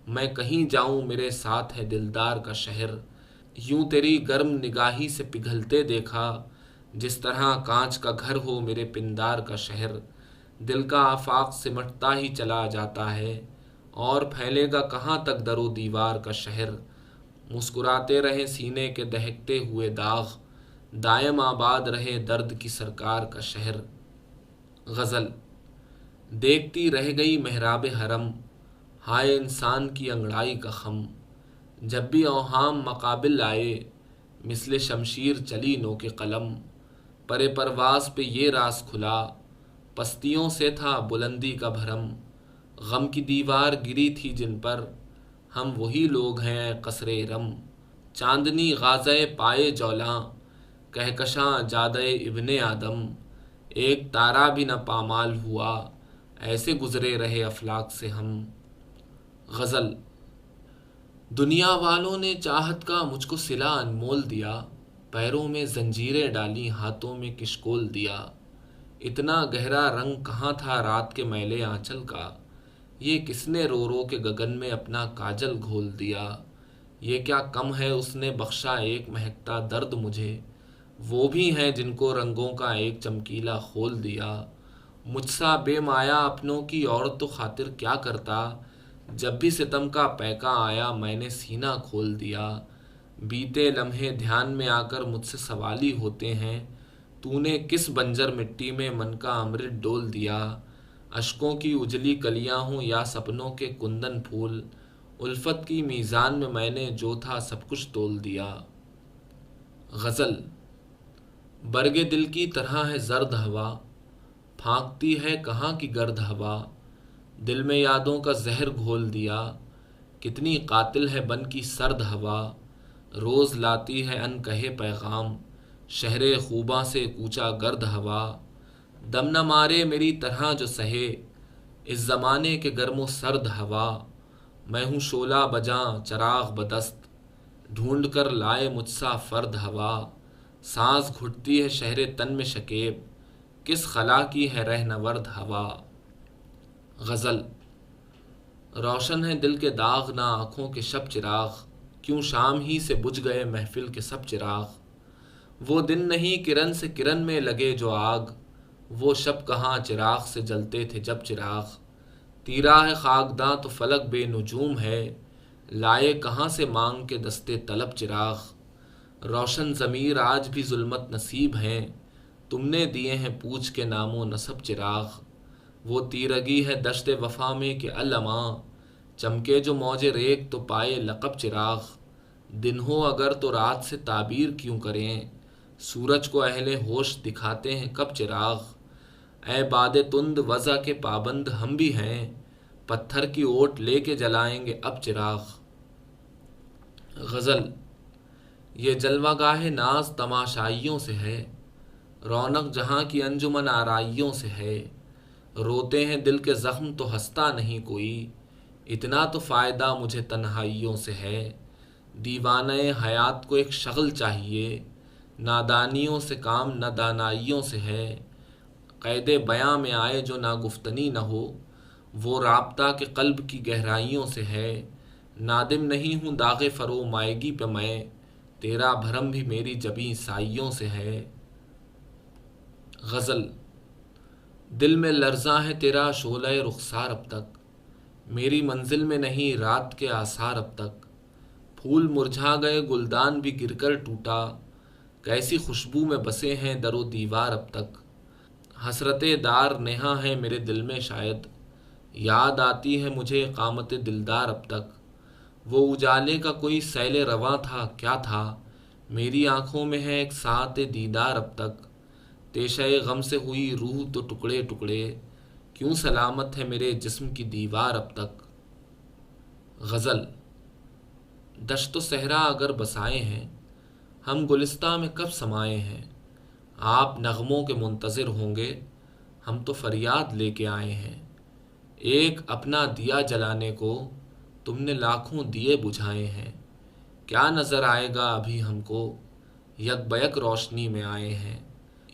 میں کہیں جاؤں میرے ساتھ ہے دلدار کا شہر۔ یوں تیری گرم نگاہی سے پگھلتے دیکھا، جس طرح کانچ کا گھر ہو میرے پندار کا شہر۔ دل کا آفاق سمٹتا ہی چلا جاتا ہے، اور پھیلے گا کہاں تک در و دیوار کا شہر۔ مسکراتے رہے سینے کے دہکتے ہوئے داغ، دائم آباد رہے درد کی سرکار کا شہر۔ غزل۔ دیکھتی رہ گئی محراب حرم، ہائے انسان کی انگڑائی کا خم۔ جب بھی اوہام مقابل آئے، مثل شمشیر چلی نو کے قلم۔ پرے پرواز پہ یہ راز کھلا، پستیوں سے تھا بلندی کا بھرم۔ غم کی دیوار گری تھی جن پر، ہم وہی لوگ ہیں اے قصر ارم۔ چاندنی غازۂ پائے جولاں، کہکشاں جادۂ ابن آدم۔ ایک تارا بھی نہ پامال ہوا، ایسے گزرے رہے افلاک سے ہم۔ غزل۔ دنیا والوں نے چاہت کا مجھ کو صلہ انمول دیا، پیروں میں زنجیریں ڈالی ہاتھوں میں کشکول دیا۔ اتنا گہرا رنگ کہاں تھا رات کے میلے آنچل کا، یہ کس نے رو رو کے گگن میں اپنا کاجل گھول دیا۔ یہ کیا کم ہے اس نے بخشا ایک مہکتا درد مجھے، وہ بھی ہیں جن کو رنگوں کا ایک چمکیلا کھول دیا۔ مجھ سا بے مایا اپنوں کی اور تو خاطر کیا کرتا، جب بھی ستم کا پیکا آیا میں نے سینہ کھول دیا۔ بیتے لمحے دھیان میں آ کر مجھ سے سوالی ہوتے ہیں، تو نے کس بنجر مٹی میں من کا امرت ڈول دیا۔ اشکوں کی اجلی کلیاں ہوں یا سپنوں کے کندن پھول، الفت کی میزان میں نے جو تھا سب کچھ تول دیا۔ غزل۔ برگ دل کی طرح ہے زرد ہوا، پھانکتی ہے کہاں کی گرد ہوا۔ دل میں یادوں کا زہر گھول دیا، کتنی قاتل ہے بن کی سرد ہوا۔ روز لاتی ہے ان کہے پیغام، شہر خوباں سے کوچا گرد ہوا۔ دم نہ مارے میری طرح جو سہے، اس زمانے کے گرم و سرد ہوا۔ میں ہوں شعلہ بجاں چراغ بدست، ڈھونڈ کر لائے مجھ سا فرد ہوا۔ سانس گھٹتی ہے شہر تن میں شکیب، کس خلا کی ہے رہنورد ہوا۔ غزل۔ روشن ہے دل کے داغ نہ آنکھوں کے شب چراغ، کیوں شام ہی سے بجھ گئے محفل کے سب چراغ۔ وہ دن نہیں کرن سے کرن میں لگے جو آگ، وہ شب کہاں چراغ سے جلتے تھے جب چراغ۔ تیرا ہے خاکداں تو فلک بے نجوم ہے، لائے کہاں سے مانگ کے دستے طلب چراغ۔ روشن ضمیر آج بھی ظلمت نصیب ہیں، تم نے دیے ہیں پوچھ کے نام و نسب چراغ۔ وہ تیرگی ہے دشت وفا میں کہ علماں، چمکے جو موج ریگ تو پائے لقب چراغ۔ دن ہو اگر تو رات سے تعبیر کیوں کریں، سورج کو اہل ہوش دکھاتے ہیں کب چراغ۔ اے باد تند وضع کے پابند ہم بھی ہیں، پتھر کی اوٹ لے کے جلائیں گے اب چراغ۔ غزل۔ یہ جلوہ گاہ ناز تماشائیوں سے ہے، رونق جہاں کی انجمن آرائیوں سے ہے۔ روتے ہیں دل کے زخم تو ہنستا نہیں کوئی، اتنا تو فائدہ مجھے تنہائیوں سے ہے۔ دیوانہ حیات کو ایک شغل چاہیے، نادانیوں سے کام نہ دانائیوں سے ہے۔ قید بیاں میں آئے جو ناگفتنی نہ ہو، وہ رابطہ کے قلب کی گہرائیوں سے ہے۔ نادم نہیں ہوں داغ فرومائگی پہ میں، تیرا بھرم بھی میری جبیں سائیوں سے ہے۔ غزل۔ دل میں لرزاں ہے تیرا شعلہ رخسار اب تک، میری منزل میں نہیں رات کے آثار اب تک۔ پھول مرجھا گئے گلدان بھی گر کر ٹوٹا، کیسی خوشبو میں بسے ہیں در و دیوار اب تک۔ حسرت دار نہاں ہے میرے دل میں شاید، یاد آتی ہے مجھے قامت دلدار اب تک۔ وہ اجالے کا کوئی سیل رواں تھا کیا تھا، میری آنکھوں میں ہے ایک ساعت دیدار اب تک۔ تیشہ غم سے ہوئی روح تو ٹکڑے ٹکڑے، کیوں سلامت ہے میرے جسم کی دیوار اب تک۔ غزل۔ دشت و صحرا اگر بسائے ہیں، ہم گلستاں میں کب سمائے ہیں۔ آپ نغموں کے منتظر ہوں گے، ہم تو فریاد لے کے آئے ہیں۔ ایک اپنا دیا جلانے کو تم نے لاکھوں دیے بجھائے ہیں۔ کیا نظر آئے گا ابھی ہم کو، یک بیک روشنی میں آئے ہیں۔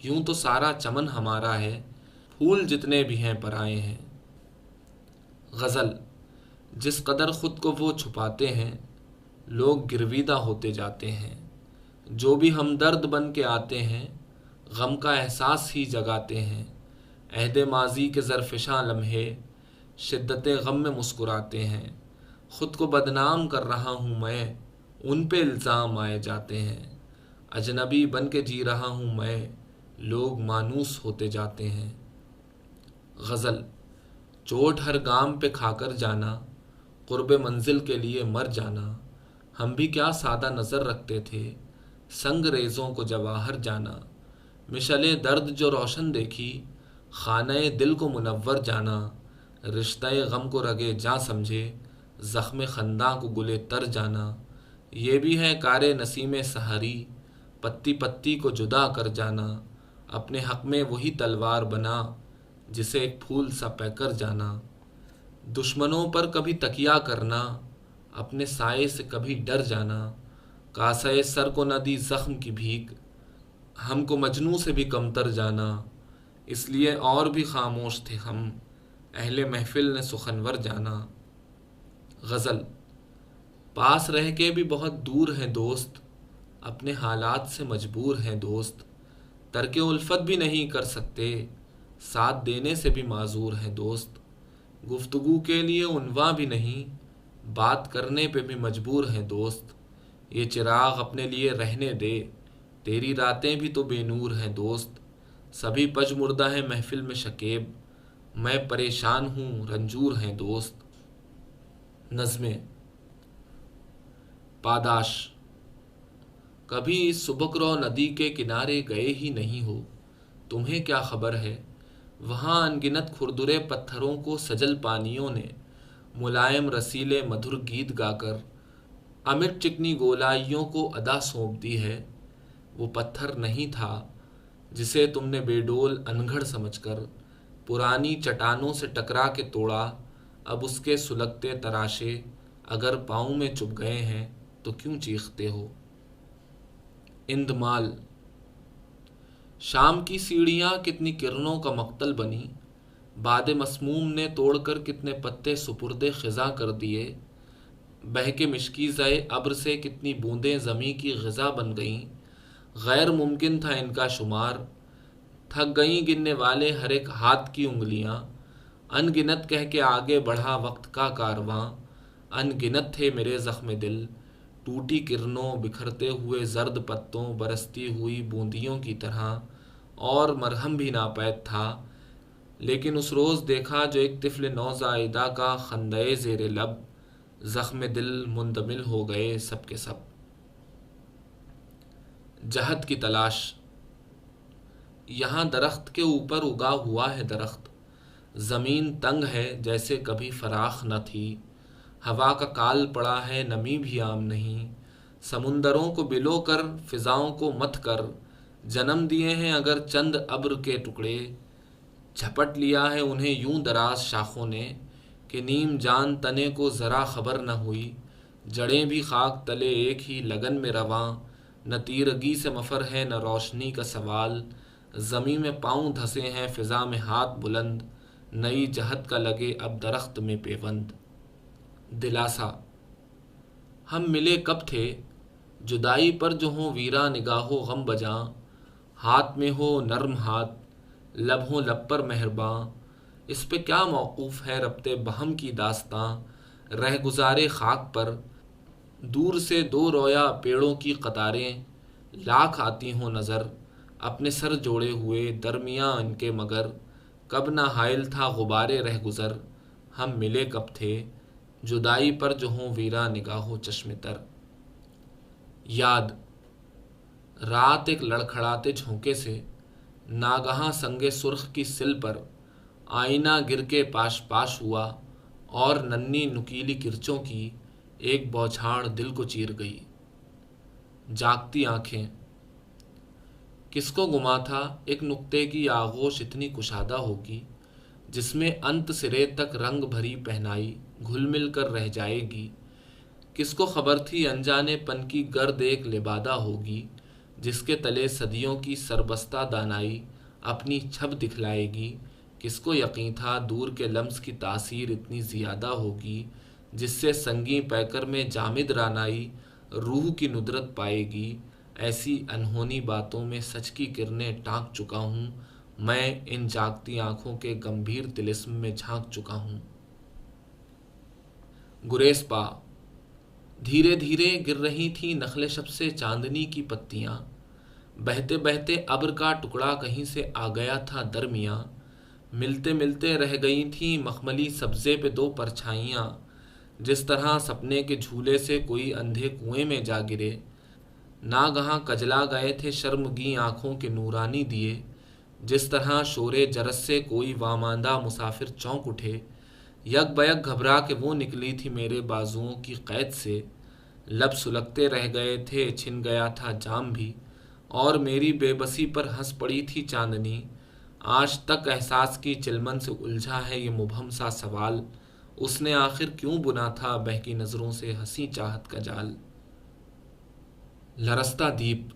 یوں تو سارا چمن ہمارا ہے، پھول جتنے بھی ہیں پرائے ہیں۔ غزل۔ جس قدر خود کو وہ چھپاتے ہیں، لوگ گرویدہ ہوتے جاتے ہیں۔ جو بھی ہمدرد بن کے آتے ہیں، غم کا احساس ہی جگاتے ہیں۔ عہد ماضی کے زرفشاں لمحے، شدت غم میں مسکراتے ہیں۔ خود کو بدنام کر رہا ہوں میں، ان پہ الزام آئے جاتے ہیں۔ اجنبی بن کے جی رہا ہوں میں، لوگ مانوس ہوتے جاتے ہیں۔ غزل۔ چوٹ ہر گام پہ کھا کر جانا، قرب منزل کے لیے مر جانا۔ ہم بھی کیا سادہ نظر رکھتے تھے، سنگ ریزوں کو جواہر جانا۔ مشعلِ درد جو روشن دیکھی، خانہ دل کو منور جانا۔ رشتہ غم کو رگے جاں سمجھے، زخم خنداں کو گلے تر جانا۔ یہ بھی ہے کار نسیم سحری، پتی پتی کو جدا کر جانا۔ اپنے حق میں وہی تلوار بنا، جسے ایک پھول سا پہ کر جانا۔ دشمنوں پر کبھی تکیہ کرنا، اپنے سائے سے کبھی ڈر جانا۔ کاسہ سر کو نہ دی زخم کی بھیک، ہم کو مجنوں سے بھی کمتر جانا۔ اس لیے اور بھی خاموش تھے ہم، اہل محفل نے سخنور جانا۔ غزل۔ پاس رہ کے بھی بہت دور ہیں دوست، اپنے حالات سے مجبور ہیں دوست۔ ترک الفت بھی نہیں کر سکتے، ساتھ دینے سے بھی معذور ہیں دوست۔ گفتگو کے لیے عنواں بھی نہیں، بات کرنے پہ بھی مجبور ہیں دوست۔ یہ چراغ اپنے لیے رہنے دے، تیری راتیں بھی تو بے نور ہیں دوست۔ سبھی پج مردہ ہیں محفل میں شکیب، میں پریشان ہوں رنجور ہیں دوست۔ نظمیں۔ پاداش۔ کبھی اس سبکرو ندی کے کنارے گئے ہی نہیں ہو، تمہیں کیا خبر ہے، وہاں انگنت کھردرے پتھروں کو سجل پانیوں نے ملائم رسیلے مدھر گیت گا کر امٹ چکنی گولائیوں کو ادا سونپ دی ہے۔ وہ پتھر نہیں تھا جسے تم نے بے ڈول انگھڑ سمجھ کر پرانی چٹانوں سے ٹکرا کے توڑا۔ اب اس کے سلگتے تراشے اگر پاؤں میں چبھ گئے ہیں تو کیوں چیختے ہو۔ اندمال۔ شام کی سیڑھیاں کتنی کرنوں کا مقتل بنی، باد مسموم نے توڑ کر کتنے پتے سپرد خزاں کر دیے۔ بہکے مشکیزہ ابر سے کتنی بوندیں زمیں کی غذا بن گئیں، غیر ممکن تھا ان کا شمار۔ تھک گئیں گننے والے ہر ایک ہاتھ کی انگلیاں، ان گنت کہہ کے آگے بڑھا وقت کا کارواں۔ ان گنت تھے میرے زخم دل، ٹوٹی کرنوں، بکھرتے ہوئے زرد پتوں، برستی ہوئی بوندیوں کی طرح، اور مرہم بھی ناپید تھا۔ لیکن اس روز دیکھا جو ایک طفل نوزائیدہ کا خندۂ زیر لب، زخم دل مندمل ہو گئے سب کے سب۔ جہت کی تلاش۔ یہاں درخت کے اوپر اگا ہوا ہے درخت، زمین تنگ ہے جیسے کبھی فراخ نہ تھی، ہوا کا کال پڑا ہے نمی بھی عام نہیں، سمندروں کو بلو کر فضاؤں کو مت کر، جنم دیے ہیں اگر چند ابر کے ٹکڑے، جھپٹ لیا ہے انہیں یوں دراز شاخوں نے کہ نیم جان تنے کو ذرا خبر نہ ہوئی، جڑیں بھی خاک تلے ایک ہی لگن میں رواں، نہ تیرگی سے مفر ہے نہ روشنی کا سوال، زمیں میں پاؤں دھسے ہیں فضا میں ہاتھ بلند، نئی جہت کا لگے اب درخت میں پیوند۔ دلاسا۔ ہم ملے کب تھے، جدائی پر جو ہوں ویراں نگاہو غم بجاں، ہاتھ میں ہو نرم ہاتھ، لب ہوں لب پر مہرباں، اس پہ کیا موقوف ہے ربط بہم کی داستاں، رہ گزارے خاک پر دور سے دو رویا پیڑوں کی قطاریں، لاکھ آتی ہوں نظر اپنے سر جوڑے ہوئے درمیاں ان کے، مگر کب نہ حائل تھا غبارے رہ گزر، ہم ملے کب تھے، جدائی پر جو ہوں ویراں نگاہو چشم تر۔ یاد۔ رات ایک لڑکھڑاتے جھونکے سے ناگہاں سنگ سرخ کی سل پر آئینہ گر کے پاش پاش ہوا، اور ننھی نکیلی کرچوں کی ایک بوچھاڑ دل کو چیر گئی۔ جاگتی آنکھیں۔ کس کو گما تھا ایک نقطے کی آغوش اتنی کشادہ ہوگی جس میں انت سرے تک رنگ بھری پہنائی گھل مل کر رہ جائے گی، کس کو خبر تھی انجانے پن کی گرد ایک لبادہ ہوگی جس کے تلے صدیوں کی سربستہ دانائی اپنی چھب دکھلائے گی، کس کو یقین تھا دور کے لمس کی تاثیر اتنی زیادہ ہوگی جس سے سنگیں پیکر میں جامد رانائی روح کی ندرت پائے گی، ایسی انہونی باتوں میں سچ کی کرنیں ٹانک چکا ہوں میں، ان جاگتی آنکھوں کے گمبھیر طلسم میں جھانک چکا ہوں۔ گریز پا۔ دھیرے دھیرے گر رہی تھیں نخل شب سے چاندنی کی پتیاں، بہتے بہتے ابر کا ٹکڑا کہیں سے آ گیا تھا درمیاں، ملتے ملتے رہ گئی تھیں مخملی سبزے پہ دو پرچھائیاں، جس طرح سپنے کے جھولے سے کوئی اندھے کنویں میں جا گرے، ناگہاں کجلا گئے تھے شرمگیں آنکھوں کے نورانی دیے، جس طرح شور جرس سے کوئی واماندہ مسافر چونک اٹھے، یک بیک گھبرا کے وہ نکلی تھی میرے بازوؤں کی قید سے، لب سلگتے رہ گئے تھے چھن گیا تھا جام بھی، اور میری بے بسی پر ہنس پڑی تھی چاندنی، آج تک احساس کی چلمن سے الجھا ہے یہ مبہم سا سوال، اس نے آخر کیوں بنا تھا بہکی نظروں سے ہنسی چاہت کا جال۔ لرزتا دیپ۔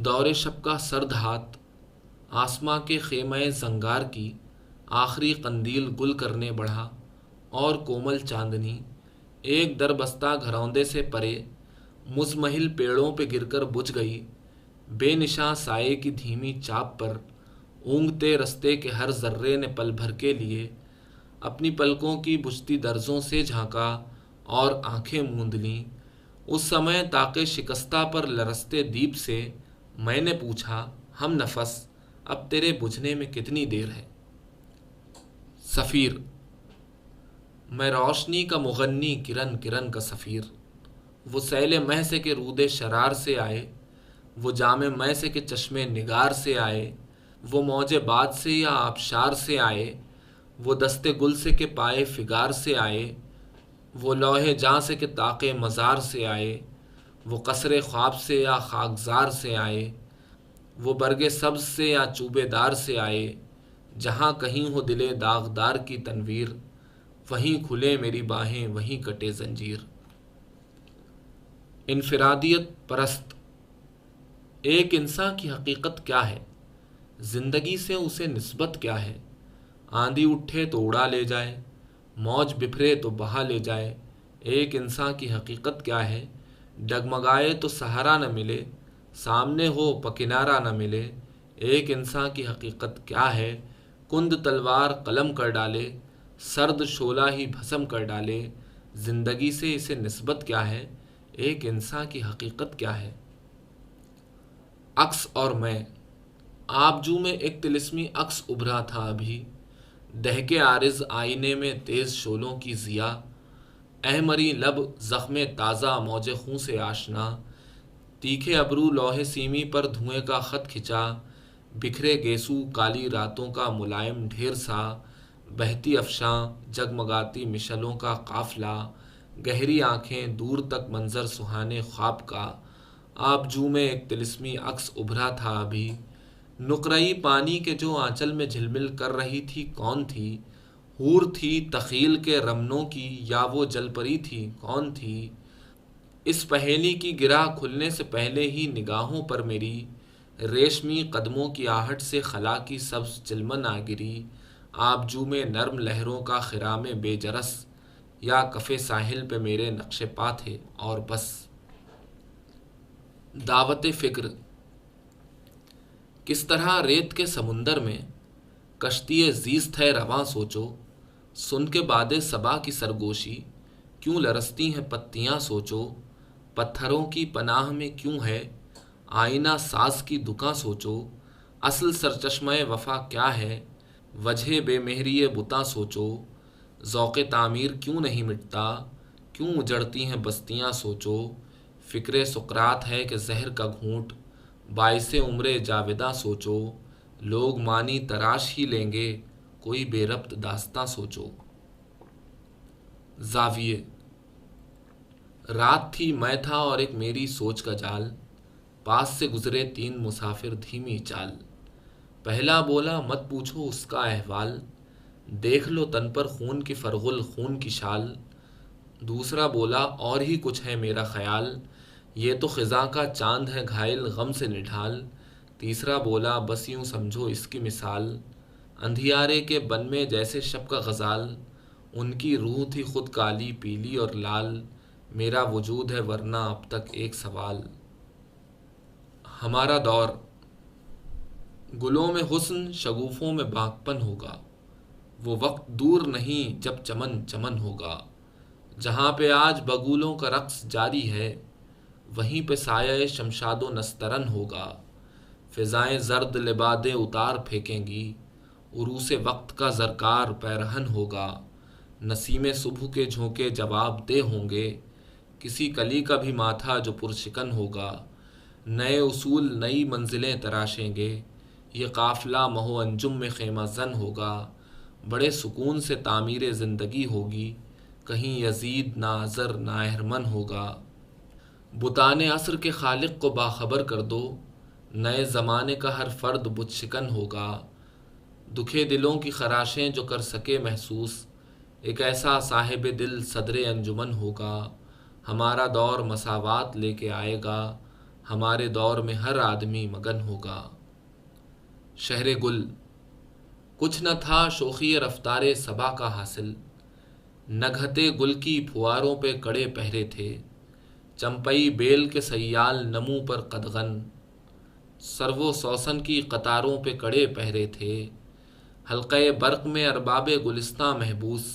دور شب کا سرد ہاتھ آسماں کے خیمہ زنگار کی آخری قندیل گل کرنے بڑھا، اور کومل چاندنی ایک دربستہ گھروندے سے پرے مزمحل پیڑوں پہ گر کر بجھ گئی، بے نشاں سائے کی دھیمی چاپ پر اونگتے رستے کے ہر ذرے نے پل بھر کے لیے اپنی پلکوں کی بجھتی درزوں سے جھانکا اور آنکھیں موند لیں، اس سمے طاق شکستہ پر لرزتے دیپ سے میں نے پوچھا، ہم نفس اب تیرے بجھنے میں کتنی دیر ہے؟ سفیر۔ میں روشنی کا مغنی کرن کرن کا سفیر، وہ سیل مہ سے کہ رود شرار سے آئے، وہ جام مہ سے کہ چشم نگار سے آئے، وہ موج باد سے یا آبشار سے آئے، وہ دست گل سے کہ پائے فگار سے آئے، وہ لوح جاں سے کہ طاق مزار سے آئے، وہ قصر خواب سے یا خاکزار سے آئے، وہ برگ سبز سے یا چوبے دار سے آئے، جہاں کہیں ہو دل داغدار کی تنویر، وہیں کھلے میری باہیں وہیں کٹے زنجیر۔ انفرادیت پرست۔ ایک انسان کی حقیقت کیا ہے، زندگی سے اسے نسبت کیا ہے، آندھی اٹھے تو اڑا لے جائے، موج بپھرے تو بہا لے جائے، ایک انسان کی حقیقت کیا ہے، ڈگمگائے تو سہارا نہ ملے، سامنے ہو پکنارہ نہ ملے، ایک انسان کی حقیقت کیا ہے، کند تلوار قلم کر ڈالے، سرد شعلہ ہی بھسم کر ڈالے، زندگی سے اسے نسبت کیا ہے؟ ایک انسان کی حقیقت کیا ہے؟ عکس اور میں، آبجو میں ایک طلسمی عکس ابھرا تھا ابھی، دہکے عارض آئینے میں تیز شعلوں کی ضیا، احمری لب زخم تازہ موج خوں سے آشنا، تیکھے ابرو لوح سیمی پر دھوئیں کا خط کھچا، بکھرے گیسو کالی راتوں کا ملائم ڈھیر سا، بہتی افشاں جگمگاتی مشلوں کا قافلہ، گہری آنکھیں دور تک منظر سہانے خواب کا، آبجو میں ایک طلسمی عکس ابھرا تھا ابھی، نقرئی پانی کے جو آنچل میں جھلمل کر رہی تھی کون تھی؟ حور تھی تخیل کے رمنوں کی یا وہ جل پری تھی کون تھی؟ اس پہیلی کی گرہ کھلنے سے پہلے ہی نگاہوں پر میری ریشمی قدموں کی آہٹ سے خلا کی سبز چلمن آ گری، آبجو میں نرم لہروں کا خرام بے جرس یا کف ساحل پہ میرے نقش پا تھے اور بس۔ دعوت فکر، کس طرح ریت کے سمندر میں کشتی زیست ہے رواں سوچو، سن کے باد صبا کی سرگوشی کیوں لرزتی ہیں پتیاں سوچو، پتھروں کی پناہ میں کیوں ہے آئینہ ساز کی دکان سوچو، اصل سرچشمہ وفا کیا ہے وجہ بے مہری بتاں سوچو، ذوق تعمیر کیوں نہیں مٹتا کیوں اجڑتی ہیں بستیاں سوچو، فکر سقراط ہے کہ زہر کا گھونٹ باعث عمر جاوداں سوچو، لوگ معنی تراش ہی لیں گے کوئی بے ربط داستاں سوچو۔ زاویے، رات تھی میں تھا اور ایک میری سوچ کا جال، پاس سے گزرے تین مسافر دھیمی چال، پہلا بولا مت پوچھو اس کا احوال، دیکھ لو تن پر خون کی فرغل خون کی شال، دوسرا بولا اور ہی کچھ ہے میرا خیال، یہ تو خزاں کا چاند ہے گھائل غم سے نڈھال، تیسرا بولا بس یوں سمجھو اس کی مثال، اندھیارے کے بن میں جیسے شب کا غزال، ان کی روح تھی خود کالی پیلی اور لال، میرا وجود ہے ورنہ اب تک ایک سوال۔ ہمارا دور، گلوں میں حسن شگوفوں میں باغپن ہوگا، وہ وقت دور نہیں جب چمن چمن ہوگا، جہاں پہ آج بگولوں کا رقص جاری ہے وہیں پہ سایہ شمشاد و نسترن ہوگا، فضائیں زرد لبادے اتار پھینکیں گی، عروس وقت کا زرکار پیرہن ہوگا، نسیم صبح کے جھونکے جواب دہ ہوں گے، کسی کلی کا بھی ماتھا جو پرشکن ہوگا، نئے اصول نئی منزلیں تراشیں گے، یہ قافلہ مہو انجم میں خیمہ زن ہوگا، بڑے سکون سے تعمیر زندگی ہوگی، کہیں یزید نہ ازر نہ اہرمن ہوگا، بتان عصر کے خالق کو باخبر کر دو، نئے زمانے کا ہر فرد بت شکن ہوگا، دکھے دلوں کی خراشیں جو کر سکے محسوس، ایک ایسا صاحب دل صدر انجمن ہوگا، ہمارا دور مساوات لے کے آئے گا، ہمارے دور میں ہر آدمی مگن ہوگا۔ شہر گل، کچھ نہ تھا شوخی رفتار صبا کا حاصل، نگہتے گل کی پھواروں پہ کڑے پہرے تھے، چمپئی بیل کے سیال نمو پر قدغن، سرو سوسن کی قطاروں پہ کڑے پہرے تھے، حلقۂ برق میں ارباب گلستاں محبوس،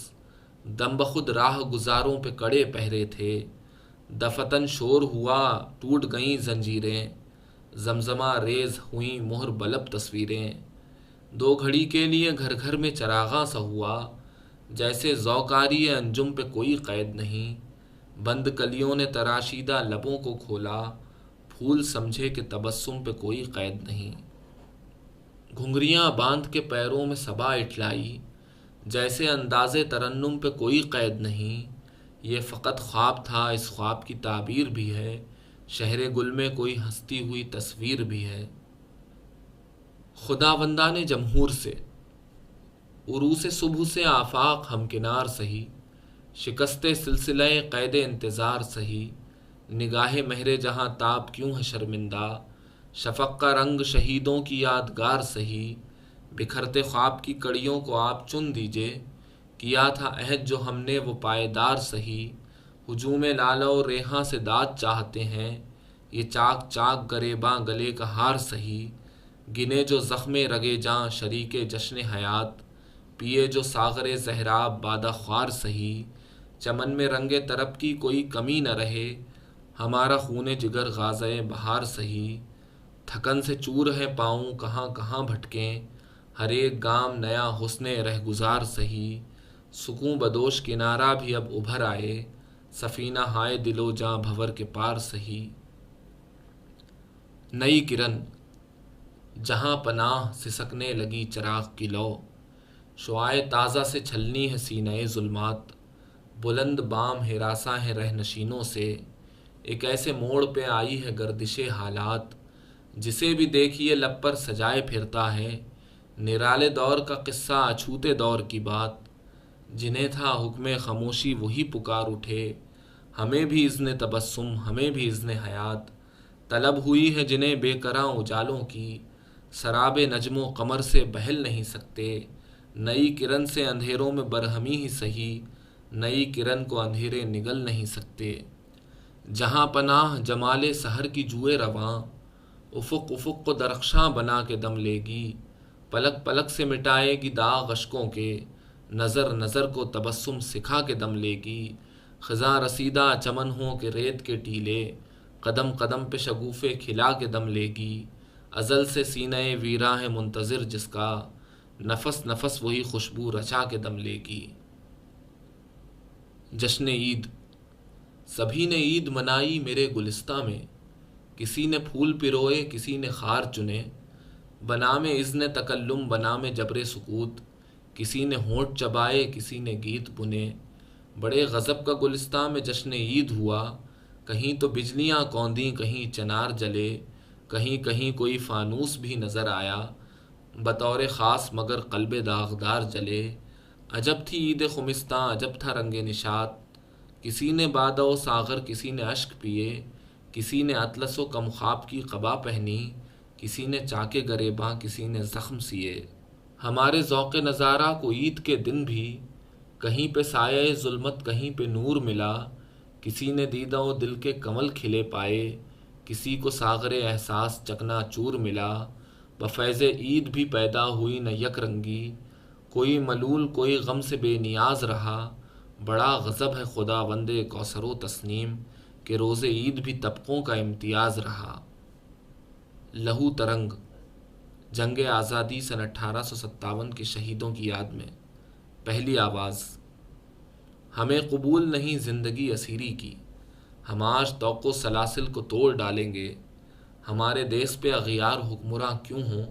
دم بخود راہ گزاروں پہ کڑے پہرے تھے، دفتن شور ہوا ٹوٹ گئیں زنجیریں، زمزمہ ریز ہوئیں مہر بلب تصویریں، دو گھڑی کے لیے گھر گھر میں چراغاں سا ہوا، جیسے ذوقاری انجم پہ کوئی قید نہیں، بند کلیوں نے تراشیدہ لبوں کو کھولا، پھول سمجھے کہ تبسم پہ کوئی قید نہیں، گھنگریاں باندھ کے پیروں میں صبا اٹھلائی، جیسے انداز ترنم پہ کوئی قید نہیں، یہ فقط خواب تھا اس خواب کی تعبیر بھی ہے، شہر گل میں کوئی ہنستی ہوئی تصویر بھی ہے۔ خداوندان جمہور سے، عروس صبح سے آفاق ہمکنار سہی، شکست سلسلہ قید انتظار سہی، نگاہ مہر جہاں تاب کیوں ہے شرمندہ، شفق کا رنگ شہیدوں کی یادگار سہی، بکھرتے خواب کی کڑیوں کو آپ چن دیجئے، کیا تھا عہد جو ہم نے وہ پائیدار سہی، ہجوم لالہ و ریحاں سے داد چاہتے ہیں، یہ چاک چاک گریباں گلے کا ہار سہی، گنے جو زخم رگے جاں شریک جشن حیات، پیے جو ساغر زہراب بادہ خوار سہی، چمن میں رنگ طرب کی کوئی کمی نہ رہے، ہمارا خون جگر غازۂ بہار سہی، تھکن سے چور ہے پاؤں کہاں کہاں بھٹکیں، ہر ایک گام نیا حسن رہ گزار سہی، سکوں بدوش کنارہ بھی اب ابھر آئے، سفینہ ہائے دل و جاں بھور کے پار سہی۔ نئی کرن جہاں پناہ سسکنے لگی چراغ کی لو، شعاع تازہ سے چھلنی ہے سینہ ظلمات، بلند بام ہراساں ہے رہ نشینوں سے، ایک ایسے موڑ پہ آئی ہے گردش حالات، جسے بھی دیکھیے لب پر سجائے پھرتا ہے، نرالے دور کا قصہ اچھوتے دور کی بات، جنہیں تھا حکم خاموشی وہی پکار اٹھے، ہمیں بھی اذن تبسم ہمیں بھی اذن حیات، طلب ہوئی ہے جنہیں بے کراں اجالوں کی، سراب نجم و قمر سے بہل نہیں سکتے، نئی کرن سے اندھیروں میں برہمی ہی سہی، نئی کرن کو اندھیرے نگل نہیں سکتے، جہاں پناہ جمال سحر کی جوئے رواں، افق افق کو درخشاں بنا کے دم لے گی، پلک پلک سے مٹائے گی داغ اشکوں کے، نظر نظر کو تبسم سکھا کے دم لے گی، خزاں رسیدہ چمن ہوں کہ ریت کے ٹیلے، قدم قدم پہ شگوفے کھلا کے دم لے گی، ازل سے سینہ ویراں ہے منتظر جس کا، نفس نفس وہی خوشبو رچا کے دم لے گی۔ جشن عید سبھی نے عید منائی میرے گلستہ میں، کسی نے پھول پروئے کسی نے خار چنے، بنا میں اذن تکلم بنا میں جبر سکوت، کسی نے ہونٹ چبائے کسی نے گیت بنے، بڑے غضب کا گلستہ میں جشن عید ہوا، کہیں تو بجلیاں کوندیں کہیں چنار جلے، کہیں کہیں کوئی فانوس بھی نظر آیا، بطور خاص مگر قلب داغدار جلے، عجب تھی عید خمستاں عجب تھا رنگ نشاط، کسی نے بادہ و ساغر کسی نے اشک پیے، کسی نے اطلس و کم خواب کی قبا پہنی، کسی نے چاکے گریباں کسی نے زخم سیے، ہمارے ذوق نظارہ کو عید کے دن بھی کہیں پہ سایہ ظلمت کہیں پہ نور ملا، کسی نے دیدہ و دل کے کمل کھلے پائے، کسی کو ساغر احساس چکنا چور ملا، بفیض عید بھی پیدا ہوئی نہ یک رنگی، کوئی ملول کوئی غم سے بے نیاز رہا، بڑا غضب ہے خدا بندے کوثر و تسنیم کہ روز عید بھی طبقوں کا امتیاز رہا۔ لہو ترنگ جنگ آزادی سن 1857 کے شہیدوں کی یاد میں پہلی آواز۔ ہمیں قبول نہیں زندگی اسیری کی، ہم آج توق و سلاسل کو توڑ ڈالیں گے، ہمارے دیس پہ اغیار حکمراں کیوں ہوں،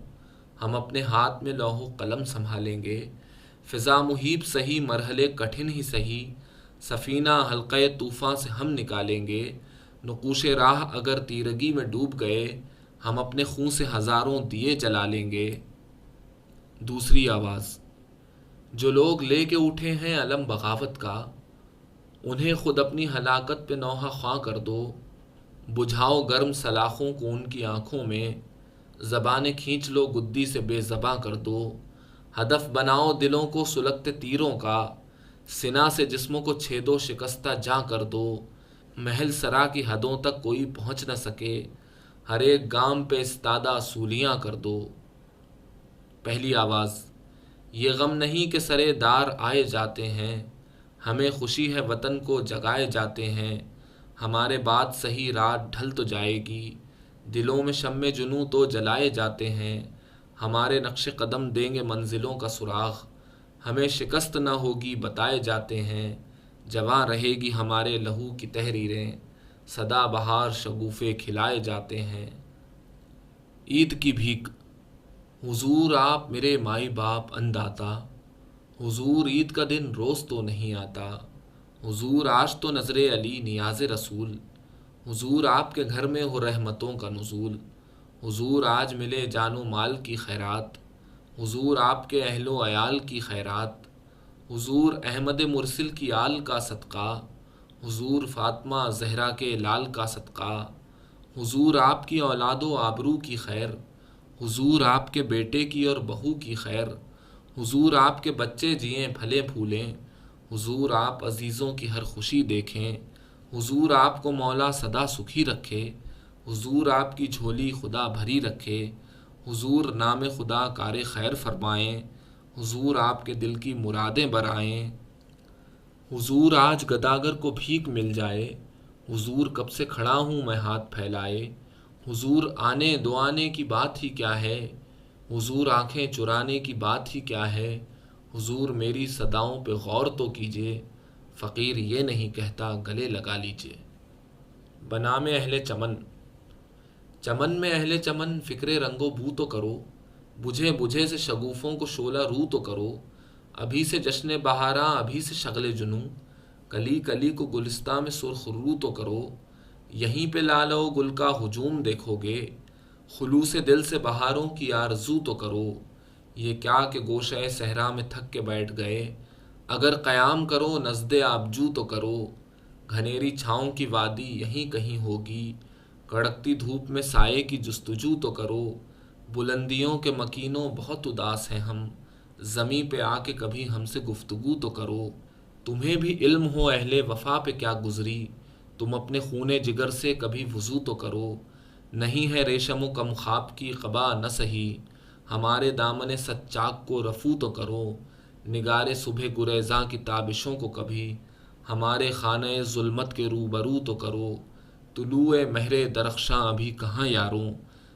ہم اپنے ہاتھ میں لوح و قلم سنبھالیں گے، فضا محیب سہی مرحلے کٹھن ہی سہی، سفینہ حلقہ طوفاں سے ہم نکالیں گے، نقوش راہ اگر تیرگی میں ڈوب گئے، ہم اپنے خون سے ہزاروں دیے جلا لیں گے۔ دوسری آواز۔ جو لوگ لے کے اٹھے ہیں علم بغاوت کا، انہیں خود اپنی ہلاکت پہ نوحہ خواں کر دو، بجھاؤ گرم سلاخوں کو ان کی آنکھوں میں، زبانیں کھینچ لو گدی سے بے زباں کر دو، ہدف بناؤ دلوں کو سلگتے تیروں کا، سنا سے جسموں کو چھید و شکستہ جاں کر دو، محل سرا کی حدوں تک کوئی پہنچ نہ سکے، ہر ایک گام پہ استادہ سولیاں کر دو۔ پہلی آواز۔ یہ غم نہیں کہ سرے دار آئے جاتے ہیں، ہمیں خوشی ہے وطن کو جگائے جاتے ہیں، ہمارے بعد صحیح رات ڈھل تو جائے گی، دلوں میں شمع جنوں تو جلائے جاتے ہیں، ہمارے نقش قدم دیں گے منزلوں کا سراغ، ہمیں شکست نہ ہوگی بتائے جاتے ہیں، جواں رہے گی ہمارے لہو کی تحریریں، سدا بہار شگوفے کھلائے جاتے ہیں۔ عید کی بھیک۔ حضور آپ میرے مائی باپ انداتا، حضور عید کا دن روز تو نہیں آتا، حضور آج تو نظر علی نیاز رسول، حضور آپ کے گھر میں ہو رحمتوں کا نزول، حضور آج ملے جان و مال کی خیرات، حضور آپ کے اہل و عیال کی خیرات، حضور احمد مرسل کی آل کا صدقہ، حضور فاطمہ زہرا کے لال کا صدقہ، حضور آپ کی اولاد و آبرو کی خیر، حضور آپ کے بیٹے کی اور بہو کی خیر، حضور آپ کے بچے جئیں پھلے پھولیں، حضور آپ عزیزوں کی ہر خوشی دیکھیں، حضور آپ کو مولا سدا سکھی رکھے، حضور آپ کی جھولی خدا بھری رکھے، حضور نام خدا کار خیر فرمائیں، حضور آپ کے دل کی مرادیں برآئیں، حضور آج گداگر کو بھیک مل جائے، حضور کب سے کھڑا ہوں میں ہاتھ پھیلائے، حضور آنے دو آنے کی بات ہی کیا ہے، حضور آنکھیں چرانے کی بات ہی کیا ہے، حضور میری صداؤں پہ غور تو کیجئے، فقیر یہ نہیں کہتا گلے لگا لیجئے۔ بنام اہل چمن۔ چمن میں اہل چمن فکر رنگ و بو تو کرو، بجھے بجھے سے شگوفوں کو شعلہ رو تو کرو، ابھی سے جشن بہاراں ابھی سے شغل جنوں، کلی کلی کو گلستاں میں سرخ رو تو کرو، یہیں پہ لال و گل کا ہجوم دیکھو گے، خلوص دل سے بہاروں کی آرزو تو کرو، یہ کیا کہ گوشہ صحرا میں تھک کے بیٹھ گئے، اگر قیام کرو نزد آبجو تو کرو، گھنیری چھاؤں کی وادی یہیں کہیں ہوگی، کڑکتی دھوپ میں سائے کی جستجو تو کرو، بلندیوں کے مکینوں بہت اداس ہیں ہم، زمیں پہ آ کے کبھی ہم سے گفتگو تو کرو، تمہیں بھی علم ہو اہل وفا پہ کیا گزری، تم اپنے خون جگر سے کبھی وضو تو کرو، نہیں ہے ریشم و کم خواب کی قبا نہ سہی، ہمارے دامن سچاک کو رفو تو کرو، نگار صبح گریزاں کی تابشوں کو کبھی ہمارے خانہ ظلمت کے روبرو تو کرو، طلوع مہر درخشاں ابھی کہاں یاروں،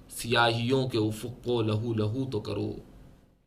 سیاہیوں کے افق کو لہو لہو تو کرو۔